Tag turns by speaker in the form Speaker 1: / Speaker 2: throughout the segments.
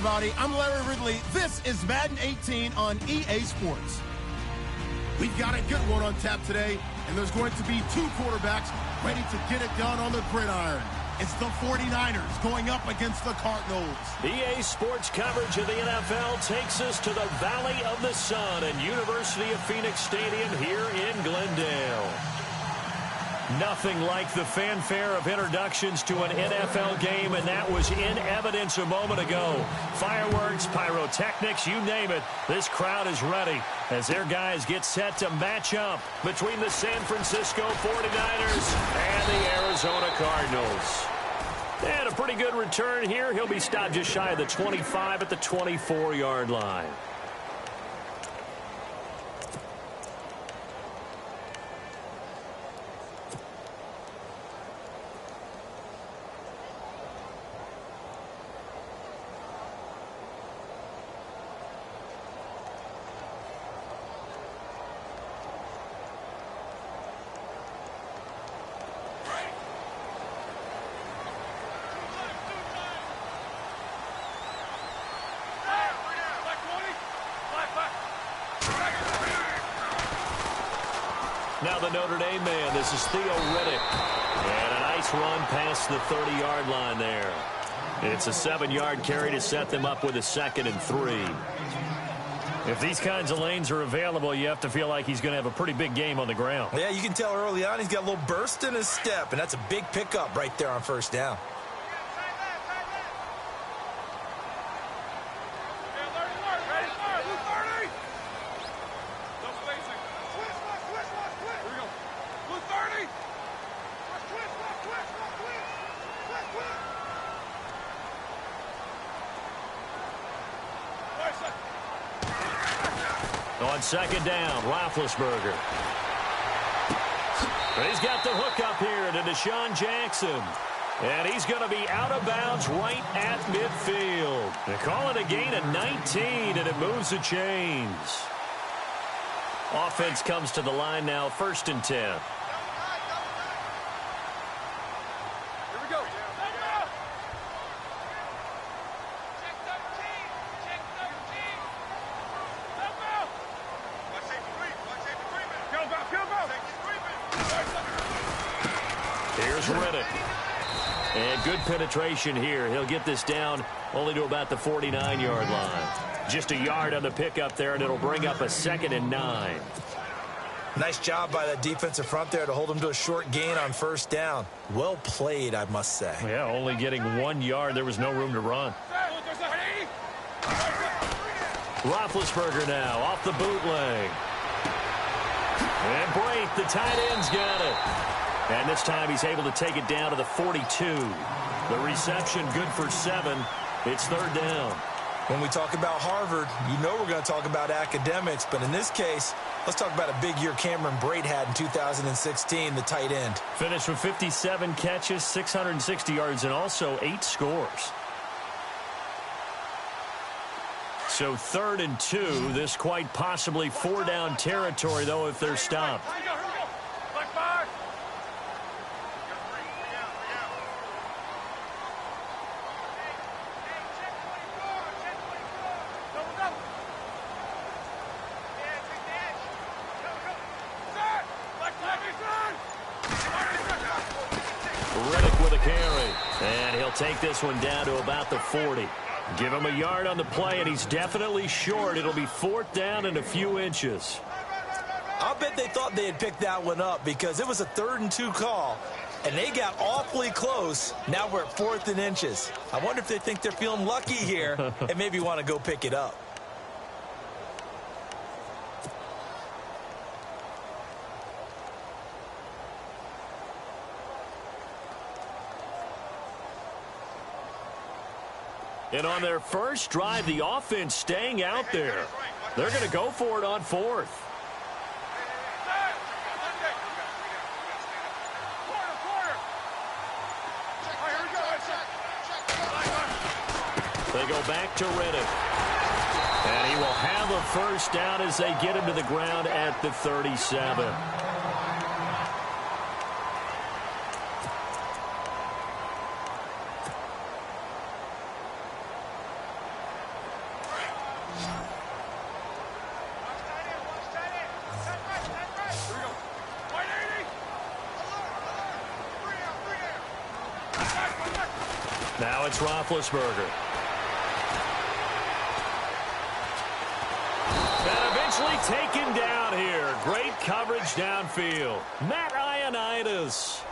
Speaker 1: everybody. I'm Larry Ridley. This is Madden 18 on EA Sports. We've got a good one on tap today, and there's going to be two quarterbacks ready to get it done on the gridiron. It's the 49ers going up against the Cardinals.
Speaker 2: EA Sports coverage of the NFL takes us to the Valley of the Sun and University of Phoenix Stadium here in Glendale. Nothing like the fanfare of introductions to an NFL game, and that was in evidence a moment ago. Fireworks, pyrotechnics, you name it. This crowd is ready as their guys get set to match up between the San Francisco 49ers and the Arizona Cardinals. And a pretty good return here. He'll be stopped just shy of the 25 at the 24-yard line. Now the Notre Dame man, this is Theo Riddick. And a nice run past the 30-yard line there. It's a 7-yard carry to set them up with a 2nd and 3. If these kinds of lanes are available, you have to feel like he's going to have a pretty big game on the ground.
Speaker 3: Yeah, you can tell early on he's got a little burst in his step, and that's a big pickup right there on first down.
Speaker 2: On 2nd down, Roethlisberger. He's got the hook up here to Deshaun Jackson. And he's going to be out of bounds right at midfield. They call it a gain of 19, and it moves the chains. Offense comes to the line now, 1st and 10. Here's Riddick. And good penetration here. He'll get this down only to about the 49-yard line. Just a yard on the pickup there, and it'll bring up a 2nd and 9.
Speaker 3: Nice job by that defensive front there to hold him to a short gain on 1st down. Well played, I must say.
Speaker 2: Yeah, only getting 1 yard. There was no room to run. Roethlisberger now off the bootleg. And Brate, the tight end's got it. And this time he's able to take it down to the 42. The reception good for 7. It's 3rd down.
Speaker 3: When we talk about Harvard, you know we're going to talk about academics. But in this case, let's talk about a big year Cameron Brate had in 2016, the tight end.
Speaker 2: Finished with 57 catches, 660 yards, and also 8 scores. So 3rd and 2. This quite possibly 4-down territory, though, if they're stopped. Riddick with a carry. And he'll take this one down to about the 40. Give him a yard on the play, and he's definitely short. It'll be 4th down and a few inches.
Speaker 3: I'll bet they thought they had picked that one up because it was a 3rd and 2 call, and they got awfully close. Now we're at 4th and inches. I wonder if they think they're feeling lucky here and maybe want to go pick it up.
Speaker 2: And on their first drive, the offense staying out there. They're going to go for it on 4th. They go back to Riddick. And he will have a 1st down as they get him to the ground at the 37. Now it's Roethlisberger. And eventually taken down here. Great coverage downfield. Matt Ioannidis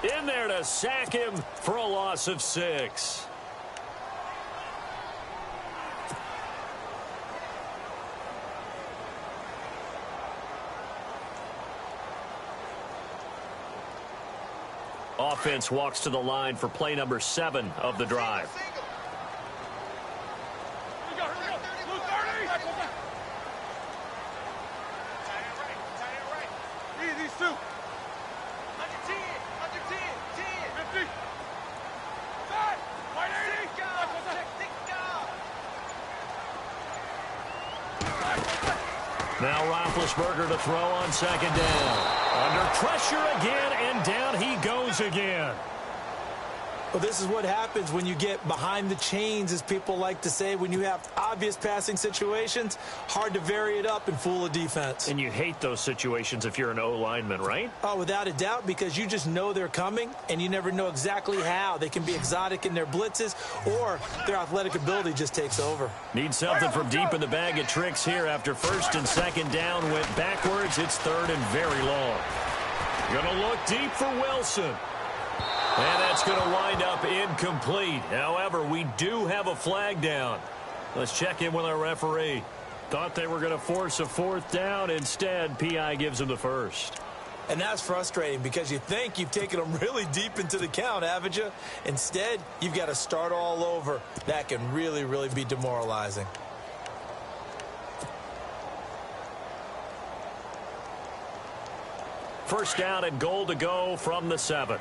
Speaker 2: in there to sack him for a loss of 6. Offense walks to the line for play number 7 of the drive. Now Roethlisberger to throw on second down. Under pressure again, and down he goes again.
Speaker 3: Well, this is what happens when you get behind the chains, as people like to say. When you have obvious passing situations, hard to vary it up and fool a defense.
Speaker 2: And you hate those situations if you're an O-lineman, right?
Speaker 3: Oh, without a doubt, because you just know they're coming, and you never know exactly how. They can be exotic in their blitzes, or their athletic ability just takes over.
Speaker 2: Need something from deep in the bag of tricks here after first and second down went backwards. It's third and very long. Gonna look deep for Wilson. And that's going to wind up incomplete. However, we do have a flag down. Let's check in with our referee. Thought they were going to force a fourth down. Instead, PI gives them the first.
Speaker 3: And that's frustrating because you think you've taken them really deep into the count, haven't you? Instead, you've got to start all over. That can really, really be demoralizing.
Speaker 2: First down and goal to go from the 7.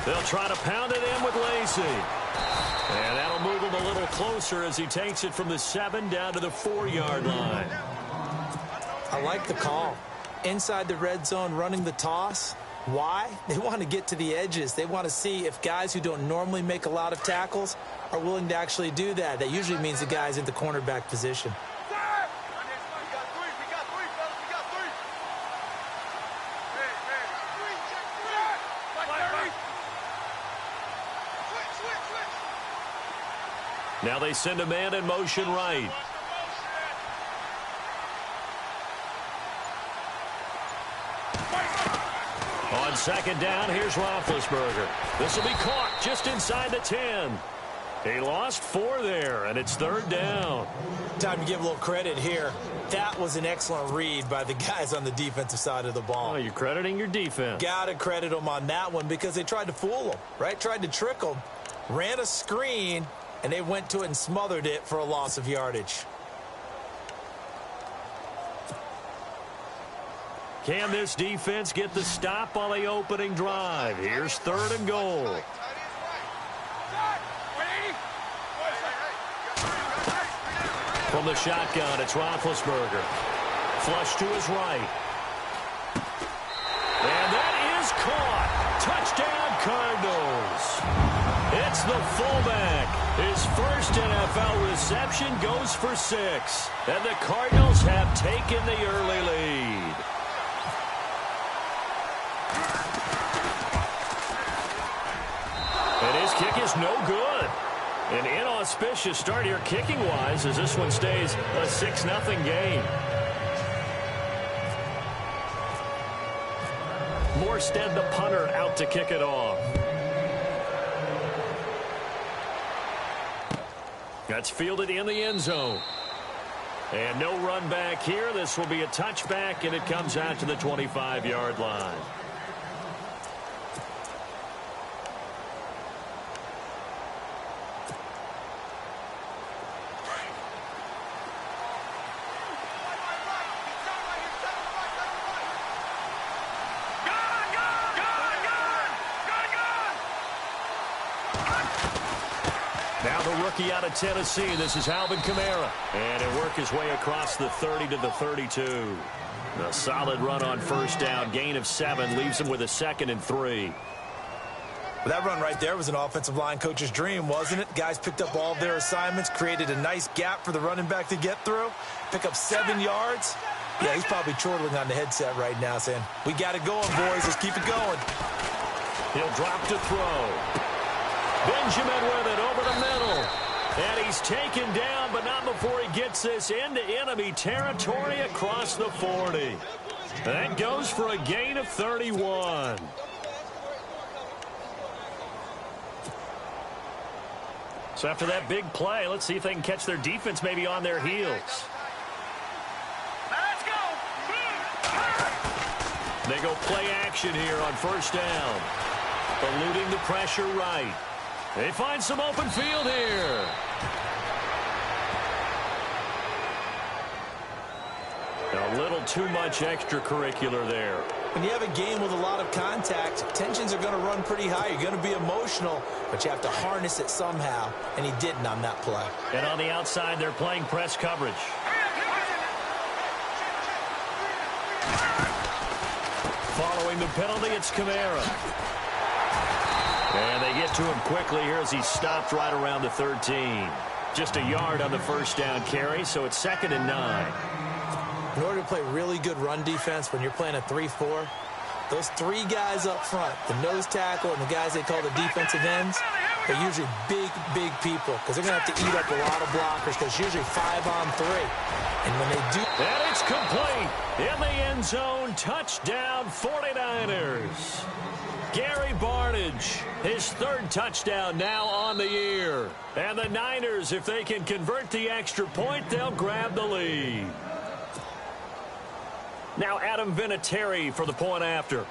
Speaker 2: They'll try to pound it in with Lacy. And that'll move him a little closer as he takes it from the 7 down to the 4-yard line.
Speaker 3: I like the call. Inside the red zone running the toss. Why? They want to get to the edges. They want to see if guys who don't normally make a lot of tackles are willing to actually do that. That usually means the guy's in the cornerback position.
Speaker 2: Now they send a man in motion right. On second down, here's Roethlisberger. This will be caught just inside the 10. He lost 4 there, and it's third down.
Speaker 3: Time to give a little credit here. That was an excellent read by the guys on the defensive side of the ball.
Speaker 2: Oh, you're crediting your defense.
Speaker 3: Got to credit them on that one because they tried to fool them, right? Tried to trick them. Ran a screen, and they went to it and smothered it for a loss of yardage.
Speaker 2: Can this defense get the stop on the opening drive? Here's third and goal. From the shotgun, it's Roethlisberger. Flush to his right. And that is caught. Touchdown, Cardinals. It's the fullback. His first NFL reception goes for 6. And the Cardinals have taken the early lead. And his kick is no good. An inauspicious start here kicking-wise as this one stays a 6-0 game. Morstead, the punter, out to kick it off. That's fielded in the end zone. And no run back here. This will be a touchback, and it comes out to the 25-yard line. Now the rookie out of Tennessee. This is Alvin Kamara. And he'll work his way across the 30 to the 32. A solid run on first down. Gain of 7 leaves him with a 2nd and 3.
Speaker 3: Well, that run right there was an offensive line coach's dream, wasn't it? Guys picked up all of their assignments, created a nice gap for the running back to get through, pick up 7 yards, Yeah, he's probably chortling on the headset right now saying, we got it going, boys. Let's keep it going.
Speaker 2: He'll drop to throw. Benjamin with it over the middle. And he's taken down, but not before he gets this into enemy territory across the 40. That goes for a gain of 31. So after that big play, let's see if they can catch their defense maybe on their heels.
Speaker 4: Let's go.
Speaker 2: They go play action here on first down. Eluding the pressure right. They find some open field here. A little too much extracurricular there.
Speaker 3: When you have a game with a lot of contact, tensions are going to run pretty high. You're going to be emotional, but you have to harness it somehow, and he didn't on that play.
Speaker 2: And on the outside, they're playing press coverage. Following the penalty, it's Kamara. And they get to him quickly here as he's stopped right around the 13. Just a yard on the first down carry, so it's 2nd and 9.
Speaker 3: In order to play really good run defense when you're playing a 3-4, those three guys up front, the nose tackle and the guys they call the defensive ends, they're usually big people because they're going to have to eat up a lot of blockers because it's usually 5-on-3. And when they do...
Speaker 2: And it's complete in the end zone. Touchdown 49ers. Gary Barnidge, his 3rd touchdown now on the year. And the Niners, if they can convert the extra point, they'll grab the lead. Now Adam Vinatieri for the point after.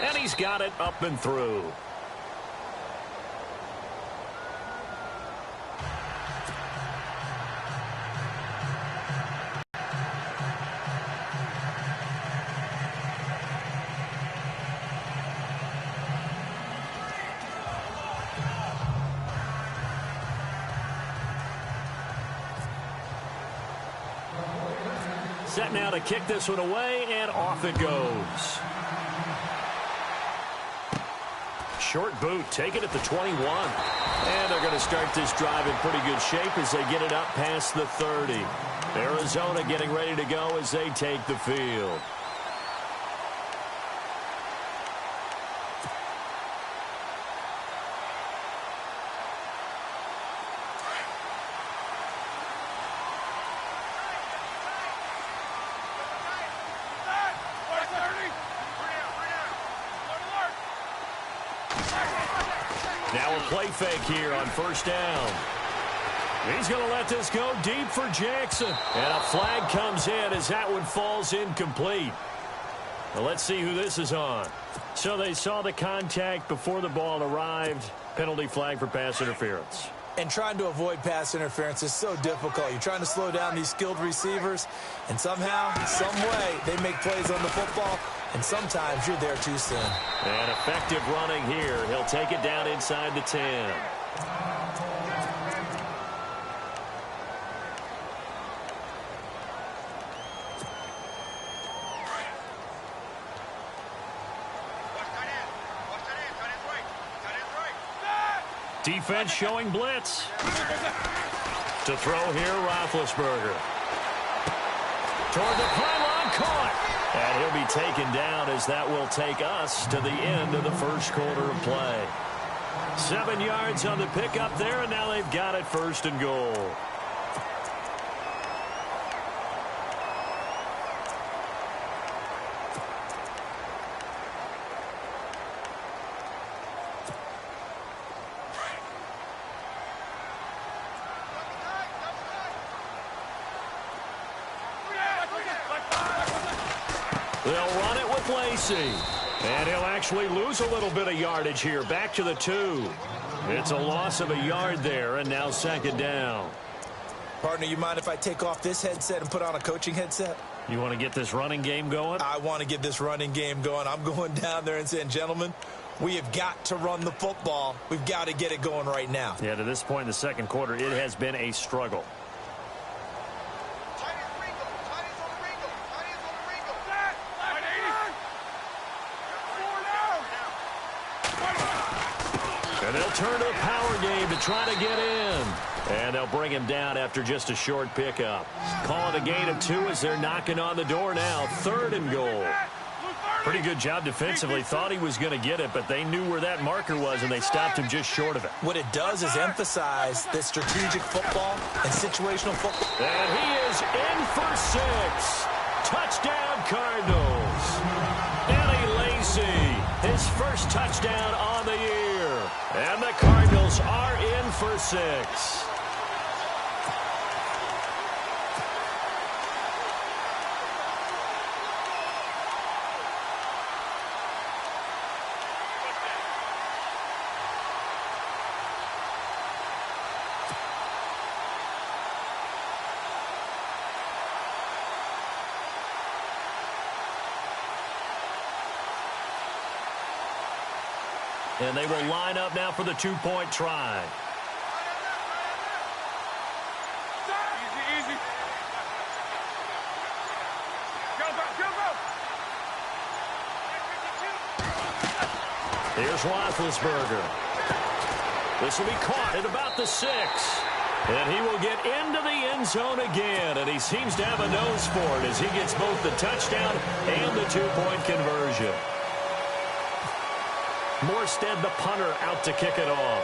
Speaker 2: And he's got it up and through. Set now to kick this one away, and off it goes. Short boot, take it at the 21. And they're going to start this drive in pretty good shape as they get it up past the 30. Arizona getting ready to go as they take the field. Now a play fake here on first down. He's going to let this go deep for Jackson. And a flag comes in as that one falls incomplete. Well, let's see who this is on. So they saw the contact before the ball arrived. Penalty flag for pass interference.
Speaker 3: And trying to avoid pass interference is so difficult. You're trying to slow down these skilled receivers, and somehow, some way, they make plays on the football, and sometimes you're there too soon.
Speaker 2: And effective running here. He'll take it down inside the 10. Defense showing blitz. To throw here, Roethlisberger. Toward the pylon, caught. And he'll be taken down as that will take us to the end of the first quarter of play. 7 yards on the pickup there, and now they've got it 1st and goal. They'll run it with Lacey. And he'll actually lose a little bit of yardage here. Back to the 2. It's a loss of a yard there, and now 2nd down.
Speaker 3: Partner, you mind if I take off this headset and put on a coaching headset?
Speaker 2: You want to get this running game going?
Speaker 3: I want to get this running game going. I'm going down there and saying, gentlemen, we have got to run the football. We've got to get it going right now.
Speaker 2: Yeah, to this point in the second quarter, it has been a struggle. And they'll turn to the power game to try to get in. And they'll bring him down after just a short pickup. Call it a gain of 2 as they're knocking on the door now. 3rd and goal. Pretty good job defensively. Thought he was going to get it, but they knew where that marker was, and they stopped him just short of it.
Speaker 3: What it does is emphasize that strategic football and situational football.
Speaker 2: And he is in for 6. Touchdown, Cardinals. Eddie Lacy, his first touchdown on the year. And the Cardinals are in for 6. And they will line up now for the 2-point try.
Speaker 4: Easy. Go.
Speaker 2: Here's Roethlisberger. This will be caught at about the 6. And he will get into the end zone again. And he seems to have a nose for it as he gets both the touchdown and the 2-point conversion. Morstead, the punter, out to kick it off.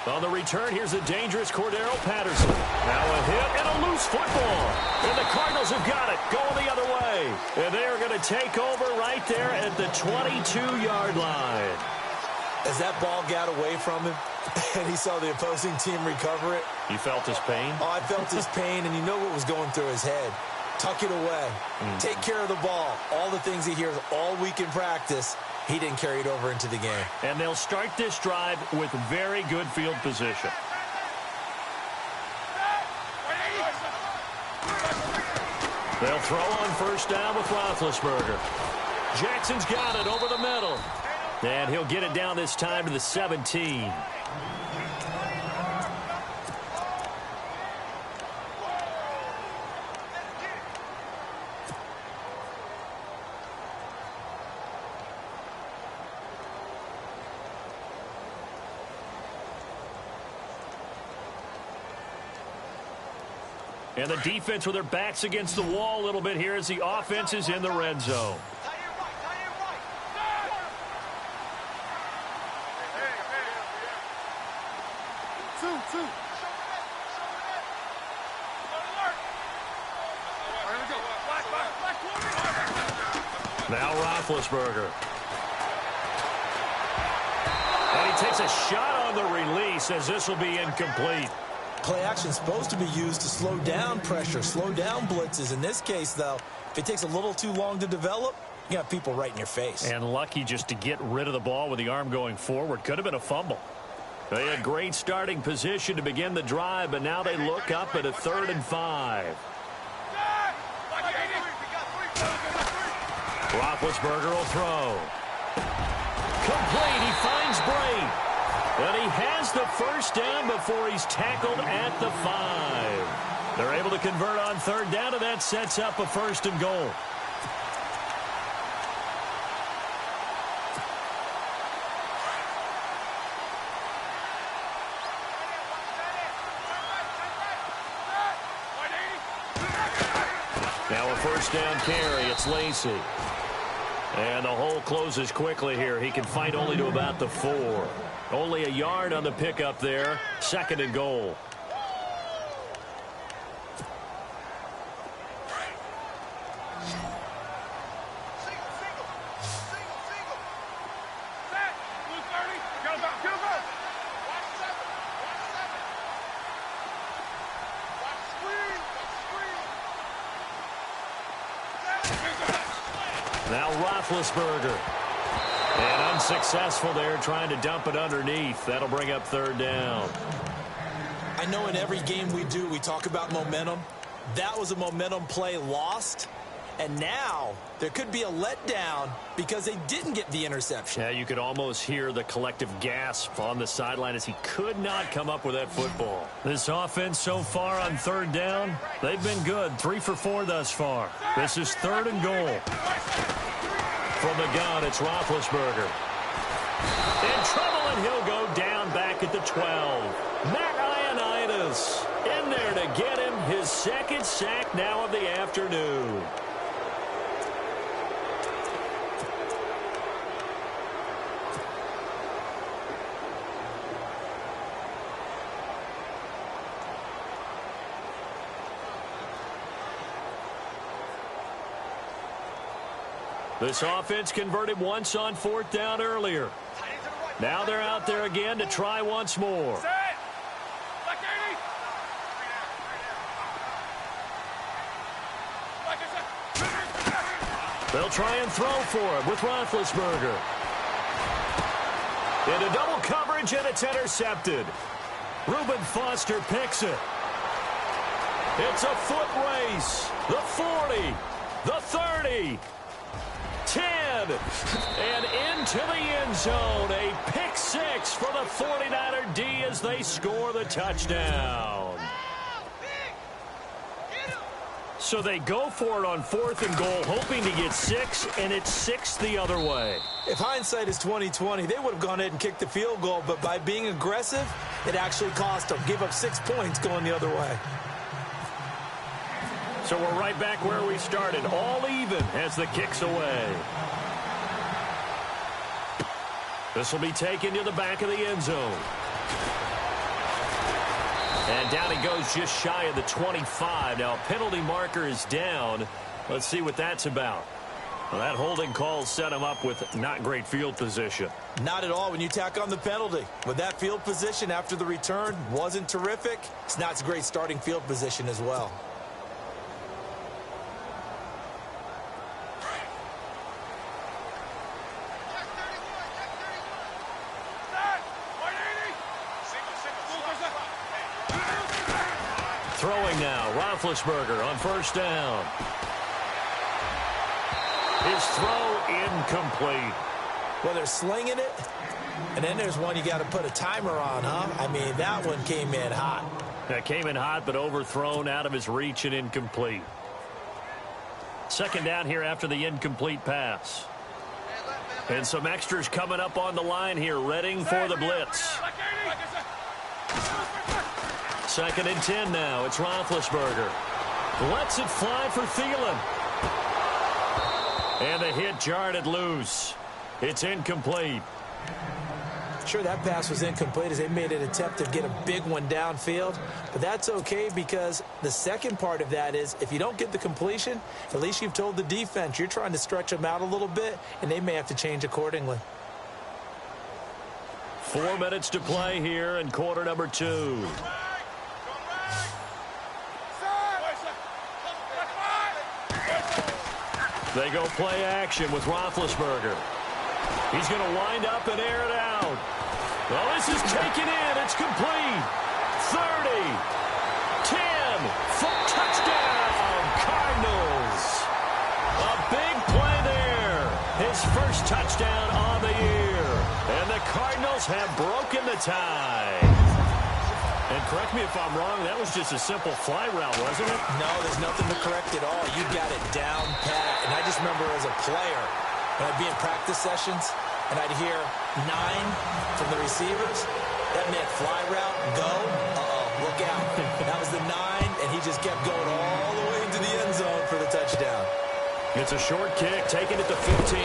Speaker 2: On the return, here's a dangerous Cordero Patterson. Now a hit and a loose football. And the Cardinals have got it, going the other way. And they are going to take over right there at the 22-yard line.
Speaker 3: As that ball got away from him and he saw the opposing team recover it.
Speaker 2: You felt his pain?
Speaker 3: Oh, I felt his pain, and you know what was going through his head. Tuck it away. Take care of the ball. All the things he hears all week in practice, he didn't carry it over into the game.
Speaker 2: And they'll start this drive with very good field position. They'll throw on first down with Roethlisberger. Jackson's got it over the middle. And he'll get it down this time to the 17. And the defense with their backs against the wall a little bit here as the offense is in the red zone. Now Roethlisberger. And he takes a shot on the release as this will be incomplete.
Speaker 3: Play action is supposed to be used to slow down pressure, slow down blitzes. In this case, though, if it takes a little too long to develop, you got people right in your face.
Speaker 2: And lucky just to get rid of the ball with the arm going forward. Could have been a fumble. They had great starting position to begin the drive, but now they look up at a 3rd and 5. Roethlisberger will throw. Complete. He finds Bray. And he has the first down before he's tackled at the 5. They're able to convert on 3rd down, and that sets up a 1st and goal. Now a 1st down carry. It's Lacy. And the hole closes quickly here. He can fight only to about the 4. Only a yard on the pickup there. 2nd and goal. Now Roethlisberger. And unsuccessful there, trying to dump it underneath. That'll bring up 3rd down.
Speaker 3: I know in every game we do, we talk about momentum. That was a momentum play lost. And now there could be a letdown because they didn't get the interception.
Speaker 2: Yeah, you could almost hear the collective gasp on the sideline as he could not come up with that football. This offense so far on 3rd down, they've been good. 3 for 4 thus far. This is 3rd and goal. From the gun, it's Roethlisberger. In trouble, and he'll go down back at the 12. Matt Ioannidis in there to get him his second sack now of the afternoon. This offense converted once on fourth down earlier. Now they're out there again to try once more. They'll try and throw for him with Roethlisberger. Into double coverage, and it's intercepted. Reuben Foster picks it. It's a foot race. The 40, the 30. 10, and into the end zone. A pick six for the 49er D as they score the touchdown. So they go for it on fourth and goal, hoping to get 6, and it's 6 the other way.
Speaker 3: If hindsight is 20/20, they would have gone ahead and kicked the field goal, but by being aggressive, it actually cost them. Give up 6 points going the other way.
Speaker 2: So we're right back where we started, all even as the kick's away. This will be taken to the back of the end zone. And down he goes just shy of the 25. Now a penalty marker is down. Let's see what that's about. Well, that holding call set him up with not great field position.
Speaker 3: Not at all when you tack on the penalty. With that field position after the return wasn't terrific. It's not a great starting field position as well.
Speaker 2: Throwing now, Roethlisberger on first down. His throw incomplete.
Speaker 3: Well, they're slinging it, and then there's one you got to put a timer on, huh? I mean, that one came in hot.
Speaker 2: That came in hot, but overthrown out of his reach and incomplete. Second down here after the incomplete pass. And some extras coming up on the line here, readying for the blitz. Second and 10 now. It's Roethlisberger. Lets it fly for Thielen. And the hit jarred it loose. It's incomplete.
Speaker 3: Sure, that pass was incomplete as they made an attempt to get a big one downfield. But that's okay because the second part of that is if you don't get the completion, at least you've told the defense you're trying to stretch them out a little bit, and they may have to change accordingly.
Speaker 2: 4 minutes to play here in quarter number 2. They go play action with Roethlisberger. He's going to wind up and air it out. Well, this is taken in. It's complete. 30, 10, full touchdown, Cardinals. A big play there. His first touchdown on the year. And the Cardinals have broken the tie. And correct me if I'm wrong, that was just a simple fly route, wasn't it?
Speaker 3: No, there's nothing to correct at all. You got it down pat. And I just remember as a player, when I'd be in practice sessions, and I'd hear 9 from the receivers, that meant fly route, go, look out. That was the 9, and he just kept going all the way into the end zone for the touchdown.
Speaker 2: It's a short kick, taken at the 15.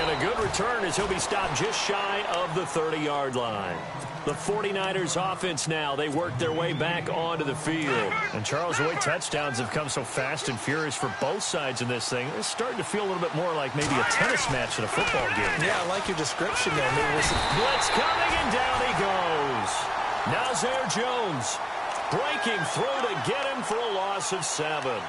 Speaker 2: And a good return as he'll be stopped just shy of the 30-yard line. The 49ers offense now, they work their way back onto the field. And Charles, the way touchdowns have come so fast and furious for both sides in this thing, it's starting to feel a little bit more like maybe a tennis match than a football game.
Speaker 3: Yeah, I like your description there. Maybe
Speaker 2: blitz coming, and down he goes. Nazir Jones breaking through to get him for a loss of 7.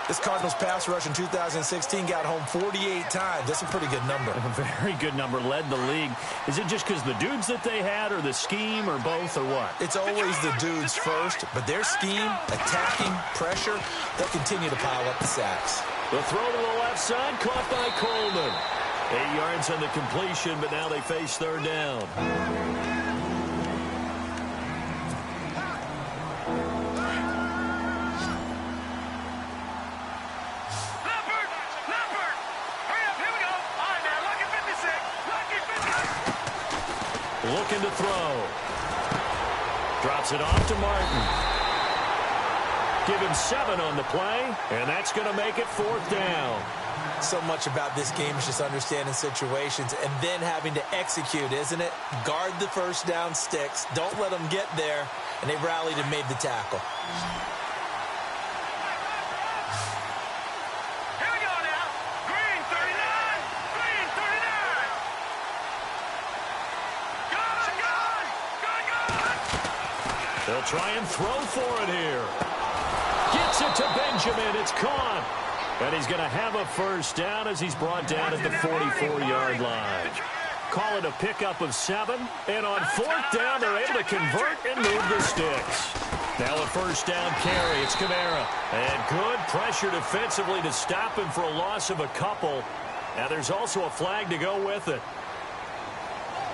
Speaker 3: This Cardinals pass rush in 2016 got home 48 times. That's a pretty good number.
Speaker 2: A very good number, led the league. Is it just because the dudes that they had or the scheme or both or what?
Speaker 3: It's always the dudes first, but their scheme, attacking, pressure, they'll continue to pile up the sacks.
Speaker 2: The throw to the left side, caught by Coleman. 8 yards on the completion, but now they face third down. looking to throw. Drops it off to Martin. Give him 7 on the play, and that's going to make it 4th down.
Speaker 3: So much about this game is just understanding situations and then having to execute, isn't it? Guard the first down sticks. Don't let them get there. And they rallied and made the tackle.
Speaker 4: Here we go now. Green 39. Green 39. Gun.
Speaker 2: They'll try and throw for it here. Gets it to Benjamin. It's caught. And he's going to have a first down as he's brought down at the 44-yard line. Call it a pickup of 7. And on 4th down, they're able to convert and move the sticks. Now a first down carry. It's Kamara. And good pressure defensively to stop him for a loss of a couple. Now there's also a flag to go with it.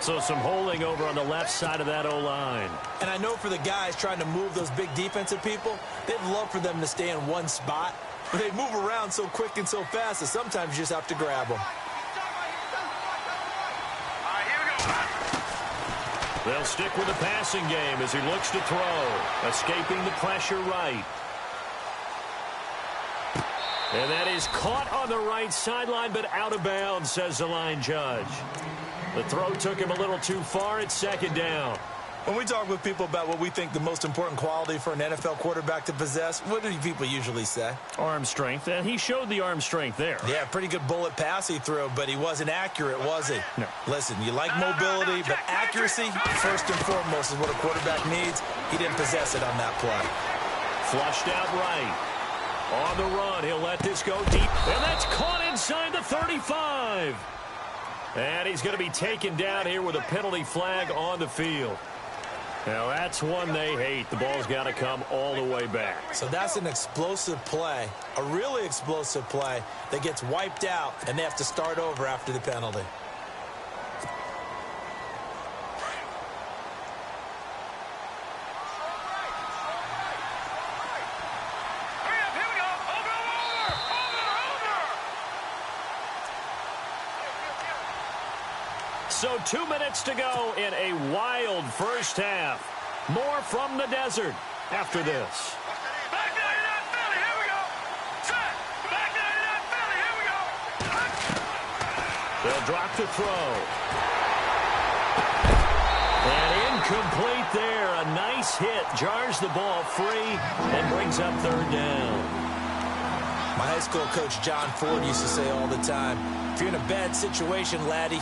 Speaker 2: So some holding over on the left side of that O-line.
Speaker 3: And I know for the guys trying to move those big defensive people, they'd love for them to stay in one spot. But they move around so quick and so fast that sometimes you just have to grab them.
Speaker 2: They'll stick with the passing game as he looks to throw. Escaping the pressure right. And that is caught on the right sideline, but out of bounds, says the line judge. The throw took him a little too far. It's 2nd down.
Speaker 3: When we talk with people about what we think the most important quality for an NFL quarterback to possess, what do people usually say?
Speaker 2: Arm strength, and he showed the arm strength there.
Speaker 3: Yeah, pretty good bullet pass he threw, but he wasn't accurate, was he?
Speaker 2: No.
Speaker 3: Listen, you like mobility, but accuracy, first and foremost, is what a quarterback needs. He didn't possess it on that play.
Speaker 2: Flushed out right. On the run, he'll let this go deep, and that's caught inside the 35. And he's going to be taken down here with a penalty flag on the field. Now, that's one they hate. The ball's got to come all the way back.
Speaker 3: So that's an explosive play, a really explosive play that gets wiped out, and they have to start over after the penalty.
Speaker 4: Hurry up, here we go. Over.
Speaker 2: So 2 minutes to go in a wild first half. More from the desert after this.
Speaker 4: Back 99 Philly, here we go. Set. Back 99 Philly, here we go.
Speaker 2: They'll drop to throw. And incomplete there. A nice hit. Jars the ball free and brings up 3rd down.
Speaker 3: My high school coach John Ford used to say all the time, if you're in a bad situation, laddie,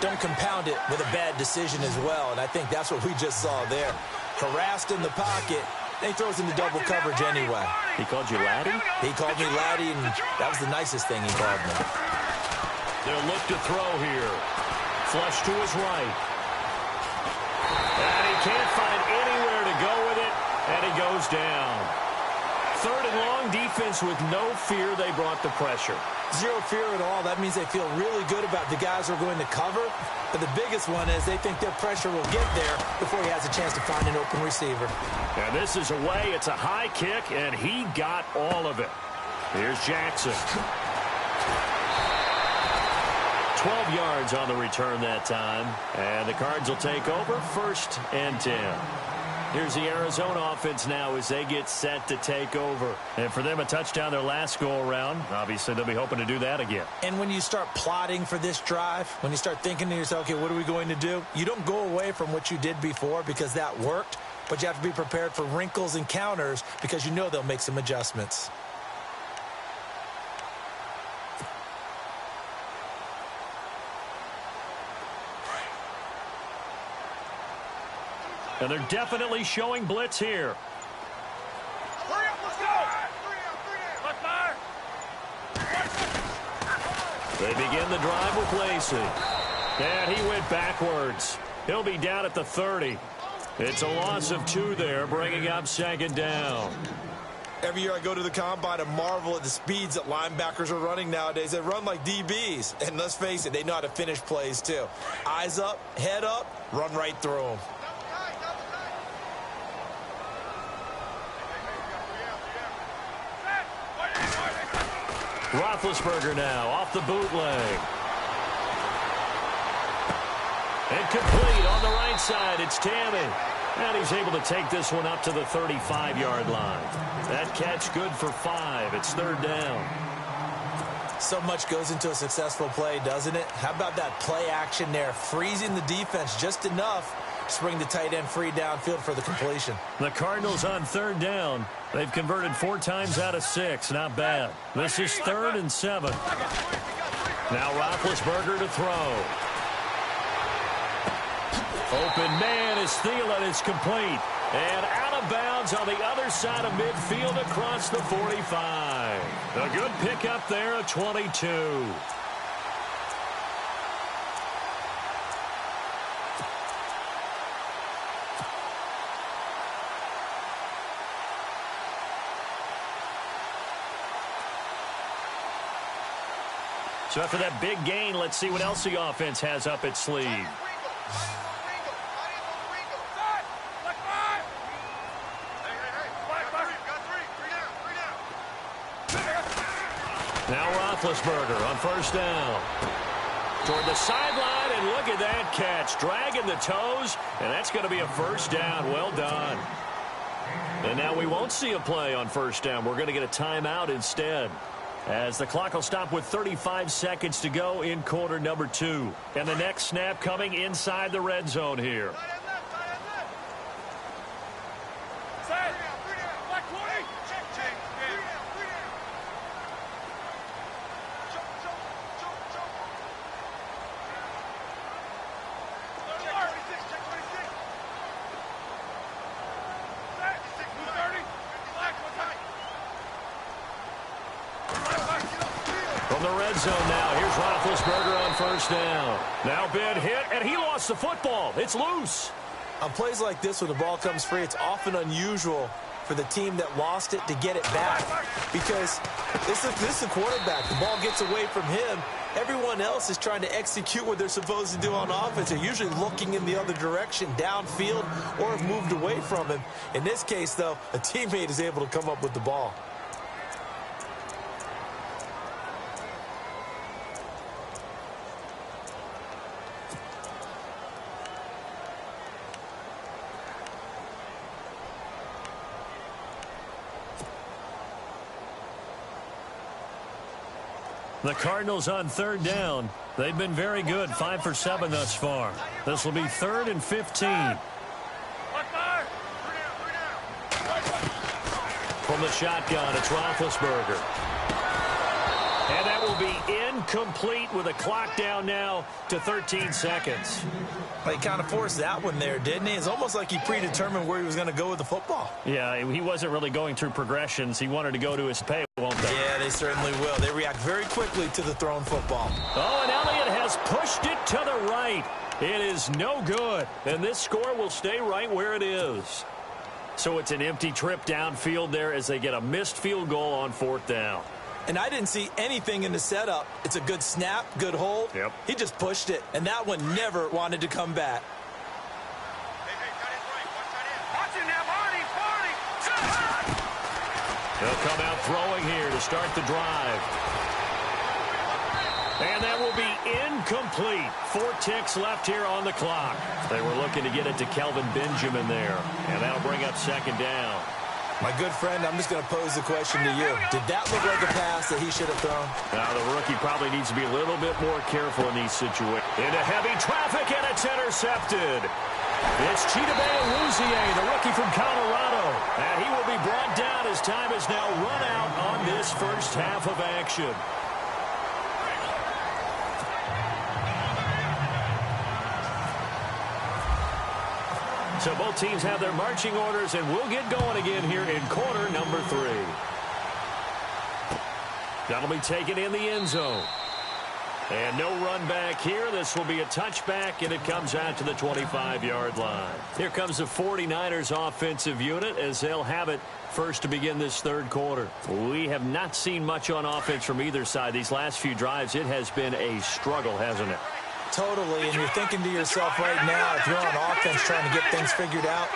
Speaker 3: don't compound it with a bad decision as well. And I think that's what we just saw there. Harassed in the pocket, then he throws into double coverage anyway.
Speaker 2: He called you laddie?
Speaker 3: He called me laddie, and that was the nicest thing he called me.
Speaker 2: They'll look to throw here. Flush to his right. And he can't find anywhere to go with it, and he goes down. 3rd and long, defense with no fear. They brought the pressure.
Speaker 3: Zero fear at all. That means they feel really good about the guys who are going to cover. But the biggest one is they think their pressure will get there before he has a chance to find an open receiver.
Speaker 2: And this is away. It's a high kick, and he got all of it. Here's Jackson. 12 yards on the return that time. And the Cards will take over 1st and 10. Here's the Arizona offense now as they get set to take over. And for them, a touchdown their last go-around. Obviously, they'll be hoping to do that again.
Speaker 3: And when you start plotting for this drive, when you start thinking to yourself, okay, what are we going to do? You don't go away from what you did before because that worked, but you have to be prepared for wrinkles and counters because you know they'll make some adjustments.
Speaker 2: And they're definitely showing blitz here.
Speaker 4: Hurry up, let's go. Let's fire.
Speaker 2: They begin the drive with Lacey. And he went backwards. He'll be down at the 30. It's a loss of 2 there, bringing up 2nd down.
Speaker 3: Every year I go to the combine and marvel at the speeds that linebackers are running nowadays. They run like DBs. And let's face it, they know how to finish plays too. Eyes up, head up, run right through them.
Speaker 2: Roethlisberger now off the bootleg. Incomplete on the right side. It's Tammy. And he's able to take this one up to the 35-yard line. That catch good for 5. It's third down.
Speaker 3: So much goes into a successful play, doesn't it? How about that play action there? Freezing the defense just enough to bring the tight end free downfield for the completion.
Speaker 2: The Cardinals on third down. They've converted 4 times out of 6. Not bad. This is 3rd and 7. Now Roethlisberger to throw. Open man is Thielen. It's complete. And out of bounds on the other side of midfield across the 45. A good pickup there at 22. So after that big gain, let's see what else the offense has up its sleeve. Now Roethlisberger on first down. Toward the sideline, and look at that catch. Dragging the toes, and that's going to be a first down. Well done. And now we won't see a play on first down. We're going to get a timeout instead, as the clock will stop with 35 seconds to go in quarter number 2. And the next snap coming inside the red zone here. From the red zone now, here's Roethlisberger on first down. Now big hit, and he lost the football. It's loose.
Speaker 3: On plays like this, when the ball comes free, it's often unusual for the team that lost it to get it back, because this is the quarterback. The ball gets away from him. Everyone else is trying to execute what they're supposed to do on offense. They're usually looking in the other direction, downfield, or have moved away from him. In this case, though, a teammate is able to come up with the ball.
Speaker 2: The Cardinals on third down. They've been very good, 5 for 7 thus far. This will be 3rd and 15. From the shotgun, it's Roethlisberger. And that will be incomplete with a clock down now to 13 seconds.
Speaker 3: He kind of forced that one there, didn't he? It's almost like he predetermined where he was going to go with the football.
Speaker 2: Yeah, he wasn't really going through progressions. He wanted to go to his pay, won't they?
Speaker 3: Yeah, they certainly will. They react very quickly to the thrown football.
Speaker 2: Oh, and Elliott has pushed it to the right. It is no good. And this score will stay right where it is. So it's an empty trip downfield there as they get a missed field goal on 4th down.
Speaker 3: And I didn't see anything in the setup. It's a good snap, good hold.
Speaker 2: Yep.
Speaker 3: He just pushed it, and that one never wanted to come back.
Speaker 2: They'll come out throwing here to start the drive. And that will be incomplete. 4 ticks left here on the clock. They were looking to get it to Kelvin Benjamin there, and that'll bring up 2nd down.
Speaker 3: My good friend, I'm just going to pose the question to you. Did that look like a pass that he should have thrown?
Speaker 2: Now, the rookie probably needs to be a little bit more careful in these situations. Into heavy traffic, and it's intercepted. It's Chidobe Awuzie, the rookie from Colorado. And he will be brought down as time has now run out on this first half of action. So both teams have their marching orders, and we'll get going again here in quarter number 3. That'll be taken in the end zone. And no run back here. This will be a touchback, and it comes out to the 25-yard line. Here comes the 49ers offensive unit as they'll have it first to begin this third quarter. We have not seen much on offense from either side. These last few drives, it has been a struggle, hasn't it?
Speaker 3: Totally, and you're thinking to yourself right now, if you're on offense trying to get things figured out,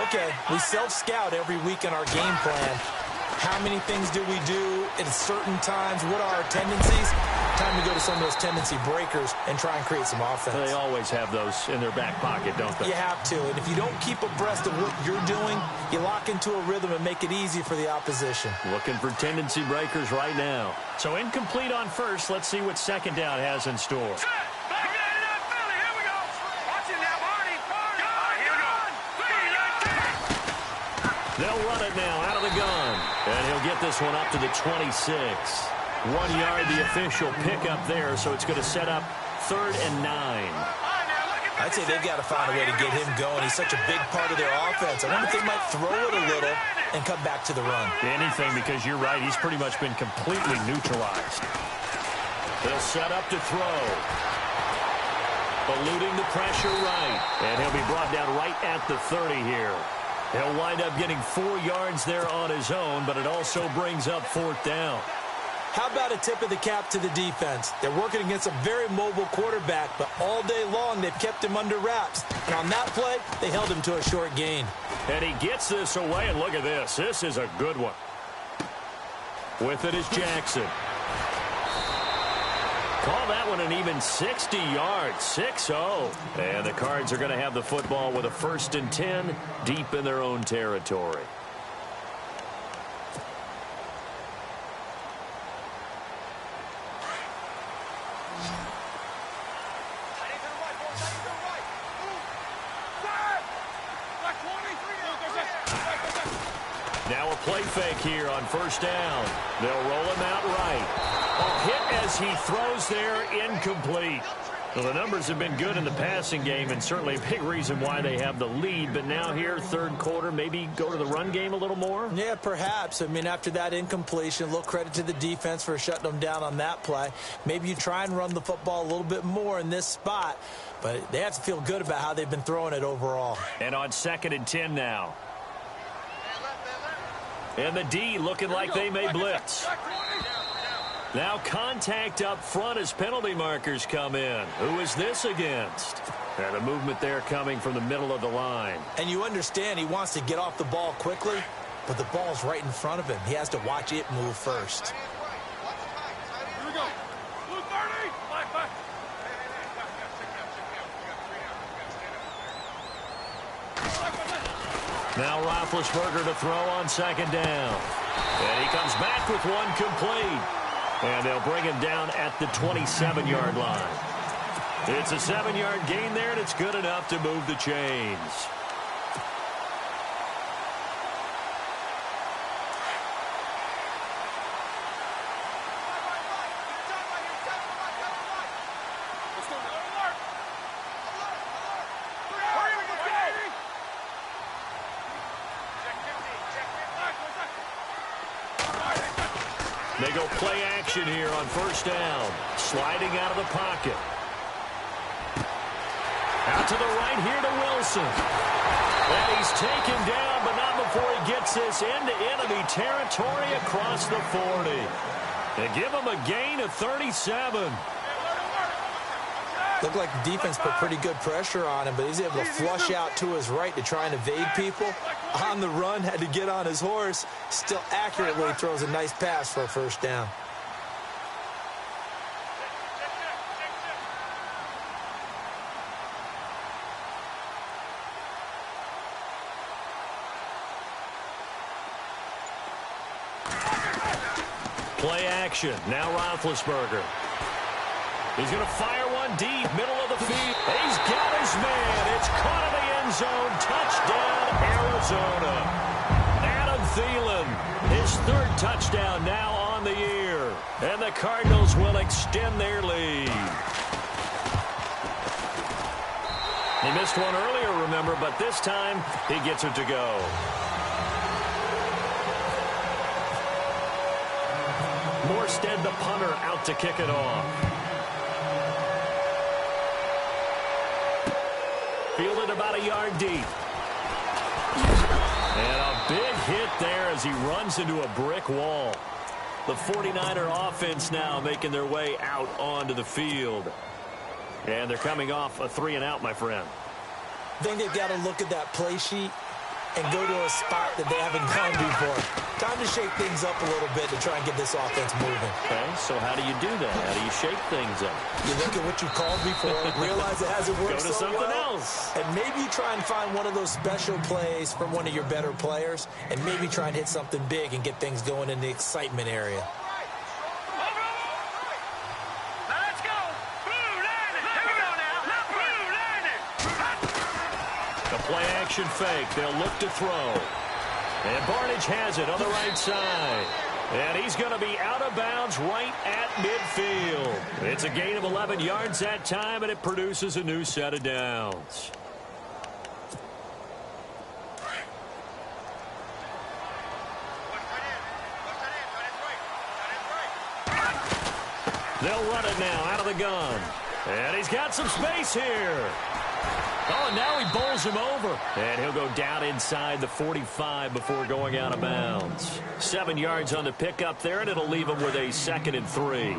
Speaker 3: okay, we self-scout every week in our game plan. How many things do we do at certain times? What are our tendencies? Time to go to some of those tendency breakers and try and create some offense.
Speaker 2: They always have those in their back pocket, don't they?
Speaker 3: You have to. And if you don't keep abreast of what you're doing, you lock into a rhythm and make it easy for the opposition.
Speaker 2: Looking for tendency breakers right now. So incomplete on first. Let's see what second down has in store.
Speaker 4: Set. Back it up, Philly. Here we go. Watch it now, Barney. Here we go.
Speaker 2: They'll run it now out of the gun. And he'll get this one up to the 26. 1 yard, the official pickup there, so it's going to set up 3rd and 9.
Speaker 3: I'd say they've got to find a way to get him going. He's such a big part of their offense. I wonder if they might throw it a little and come back to the run.
Speaker 2: Anything, because you're right. He's pretty much been completely neutralized. They'll set up to throw. Eluding the pressure right. And he'll be brought down right at the 30 here. He'll wind up getting 4 yards there on his own, but it also brings up 4th down.
Speaker 3: How about a tip of the cap to the defense? They're working against a very mobile quarterback, but all day long they've kept him under wraps. And on that play, they held him to a short gain.
Speaker 2: And he gets this away, and look at this. This is a good one. With it is Jackson. Call that one an even 60 yards, 6-0. And the Cards are going to have the football with a 1st and 10 deep in their own territory. Now a play fake here on 1st down. They'll roll him out right. A hit as he throws there, incomplete. Well, the numbers have been good in the passing game, and certainly a big reason why they have the lead. But now here, 3rd quarter, maybe go to the run game a little more?
Speaker 3: Yeah, perhaps. I mean, after that incompletion, a little credit to the defense for shutting them down on that play. Maybe you try and run the football a little bit more in this spot. But they have to feel good about how they've been throwing it overall.
Speaker 2: And on 2nd and 10 now. And the D looking like they may blitz. Now contact up front as penalty markers come in. Who is this against? And a movement there coming from the middle of the line.
Speaker 3: And you understand he wants to get off the ball quickly, but the ball's right in front of him. He has to watch it move first.
Speaker 4: Here we go. Blue 30. Back.
Speaker 2: Now Roethlisberger to throw on 2nd down. And he comes back with one complete. And they'll bring him down at the 27-yard line. It's a 7-yard gain there, and it's good enough to move the chains. They go play action here on 1st down. Sliding out of the pocket. Out to the right here to Wilson. And he's taken down, but not before he gets this into enemy territory across the 40. They give him a gain of 37.
Speaker 3: Looked like the defense put pretty good pressure on him, but he's able to flush out to his right to try and evade people. On the run, had to get on his horse. Still accurately throws a nice pass for a 1st down.
Speaker 2: Play action. Now Roethlisberger. He's going to fire one deep, middle of the field. He's got his man. It's caught in the end zone. Touchdown, Arizona. Adam Thielen, his 3rd touchdown now on the year. And the Cardinals will extend their lead. He missed one earlier, remember, but this time he gets it to go. Morstead, the punter, out to kick it off. Fielded about a yard deep. And a big hit there as he runs into a brick wall. The 49er offense now making their way out onto the field. And they're coming off a 3-and-out, my friend.
Speaker 3: I think they've got to look at that play sheet and go to a spot that they haven't gone before. Time to shake things up a little bit to try and get this offense moving.
Speaker 2: Okay, so how do you do that? How do you shake things up?
Speaker 3: You look at what you called before, realize it hasn't worked
Speaker 2: Go to something else.
Speaker 3: and maybe you try and find one of those special plays from one of your better players, and maybe try and hit something big and get things going in the excitement area.
Speaker 2: Play-action fake. They'll look to throw. And Barnage has it on the right side. And he's going to be out of bounds right at midfield. It's a gain of 11 yards that time, and it produces a new set of downs. They'll run it now out of the gun. And he's got some space here. Oh, and now he bowls him over. And he'll go down inside the 45 before going out of bounds. 7 yards on the pickup there, and it'll leave him with a 2nd and 3.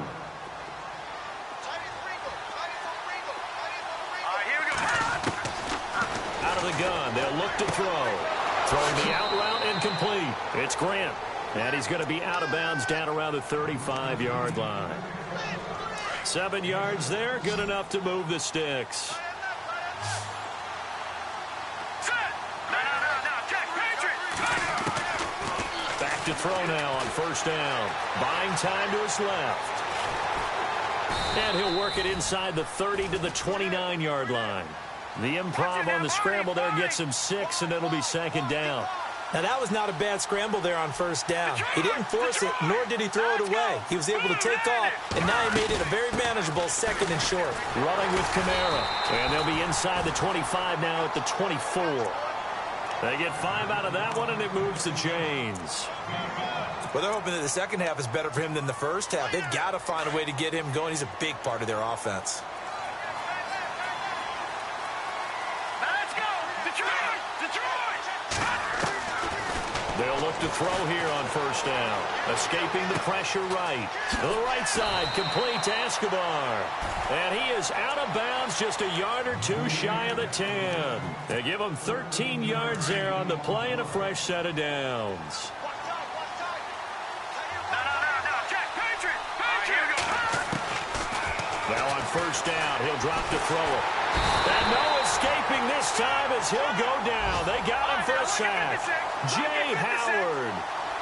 Speaker 2: Out of the gun, they'll look to throw. Throwing the out route incomplete. It's Grant. And he's going to be out of bounds down around the 35-yard line. 7 yards there, good enough to move the sticks. Back to throw now on first down. Buying time to his left. And he'll work it inside the 30 to the 29-yard line. The improv on the scramble there gets him 6, and it'll be 2nd down.
Speaker 3: Now, that was not a bad scramble there on first down. He didn't force it, nor did he throw it away. He was able to take off, and now he made it a very manageable 2nd and short.
Speaker 2: Running with Kamara. And they'll be inside the 25 now at the 24. They get 5 out of that one, and it moves the chains.
Speaker 3: Well, they're hoping that the second half is better for him than the first half. They've got to find a way to get him going. He's a big part of their offense.
Speaker 4: Let's go! Detroit! Detroit!
Speaker 2: They'll look to throw here on first down. Escaping the pressure right. To the right side, complete to Escobar. And he is out of bounds just a yard or two shy of the 10. They give him 13 yards there on the play and a fresh set of downs. Now on first down, he'll drop to throw it. And no escaping this time as he'll go down. They got him for a sack. Jay Howard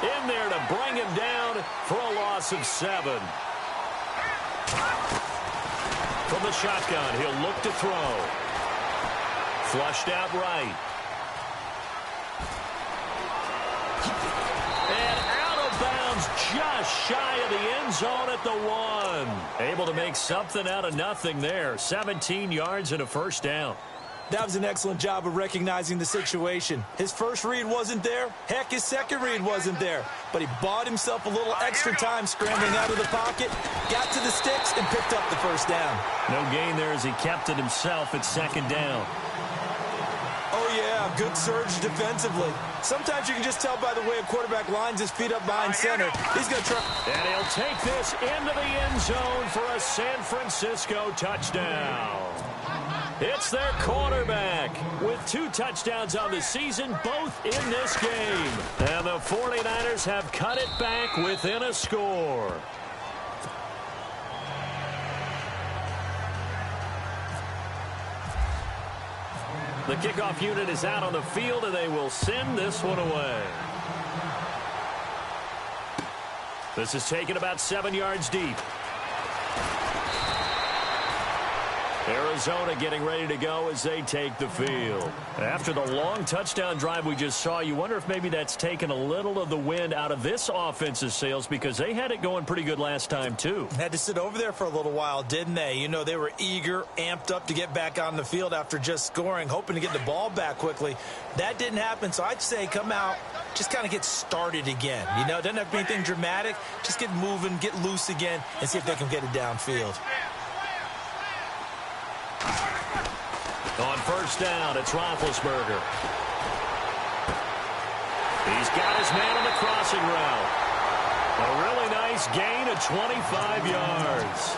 Speaker 2: in there to bring him down for a loss of 7. From the shotgun, he'll look to throw. Flushed out right. And out of bounds just shy of the end zone at the 1. Able to make something out of nothing there. 17 yards and a first down.
Speaker 3: That was an excellent job of recognizing the situation. His first read wasn't there. Heck, his second read wasn't there. But he bought himself a little extra time scrambling out of the pocket, got to the sticks, and picked up the first down.
Speaker 2: No gain there as he kept it himself at 2nd down.
Speaker 3: Oh, yeah, good surge defensively. Sometimes you can just tell by the way a quarterback lines his feet up behind center. He's going to try.
Speaker 2: And he'll take this into the end zone for a San Francisco touchdown. It's their quarterback with 2 touchdowns on the season, both in this game. And the 49ers have cut it back within a score. The kickoff unit is out on the field, and they will send this one away. This is taken about 7 yards deep. Arizona getting ready to go as they take the field. After the long touchdown drive we just saw, you wonder if maybe that's taken a little of the wind out of this offense's sails because they had it going pretty good last time too.
Speaker 3: Had to sit over there for a little while, didn't they? You know, they were eager, amped up to get back on the field after just scoring, hoping to get the ball back quickly. That didn't happen, so I'd say come out, just kind of get started again. You know, it doesn't have to be anything dramatic. Just get moving, get loose again, and see if they can get it downfield.
Speaker 2: On first down, it's Roethlisberger. He's got his man on the crossing route. A really nice gain of 25 yards.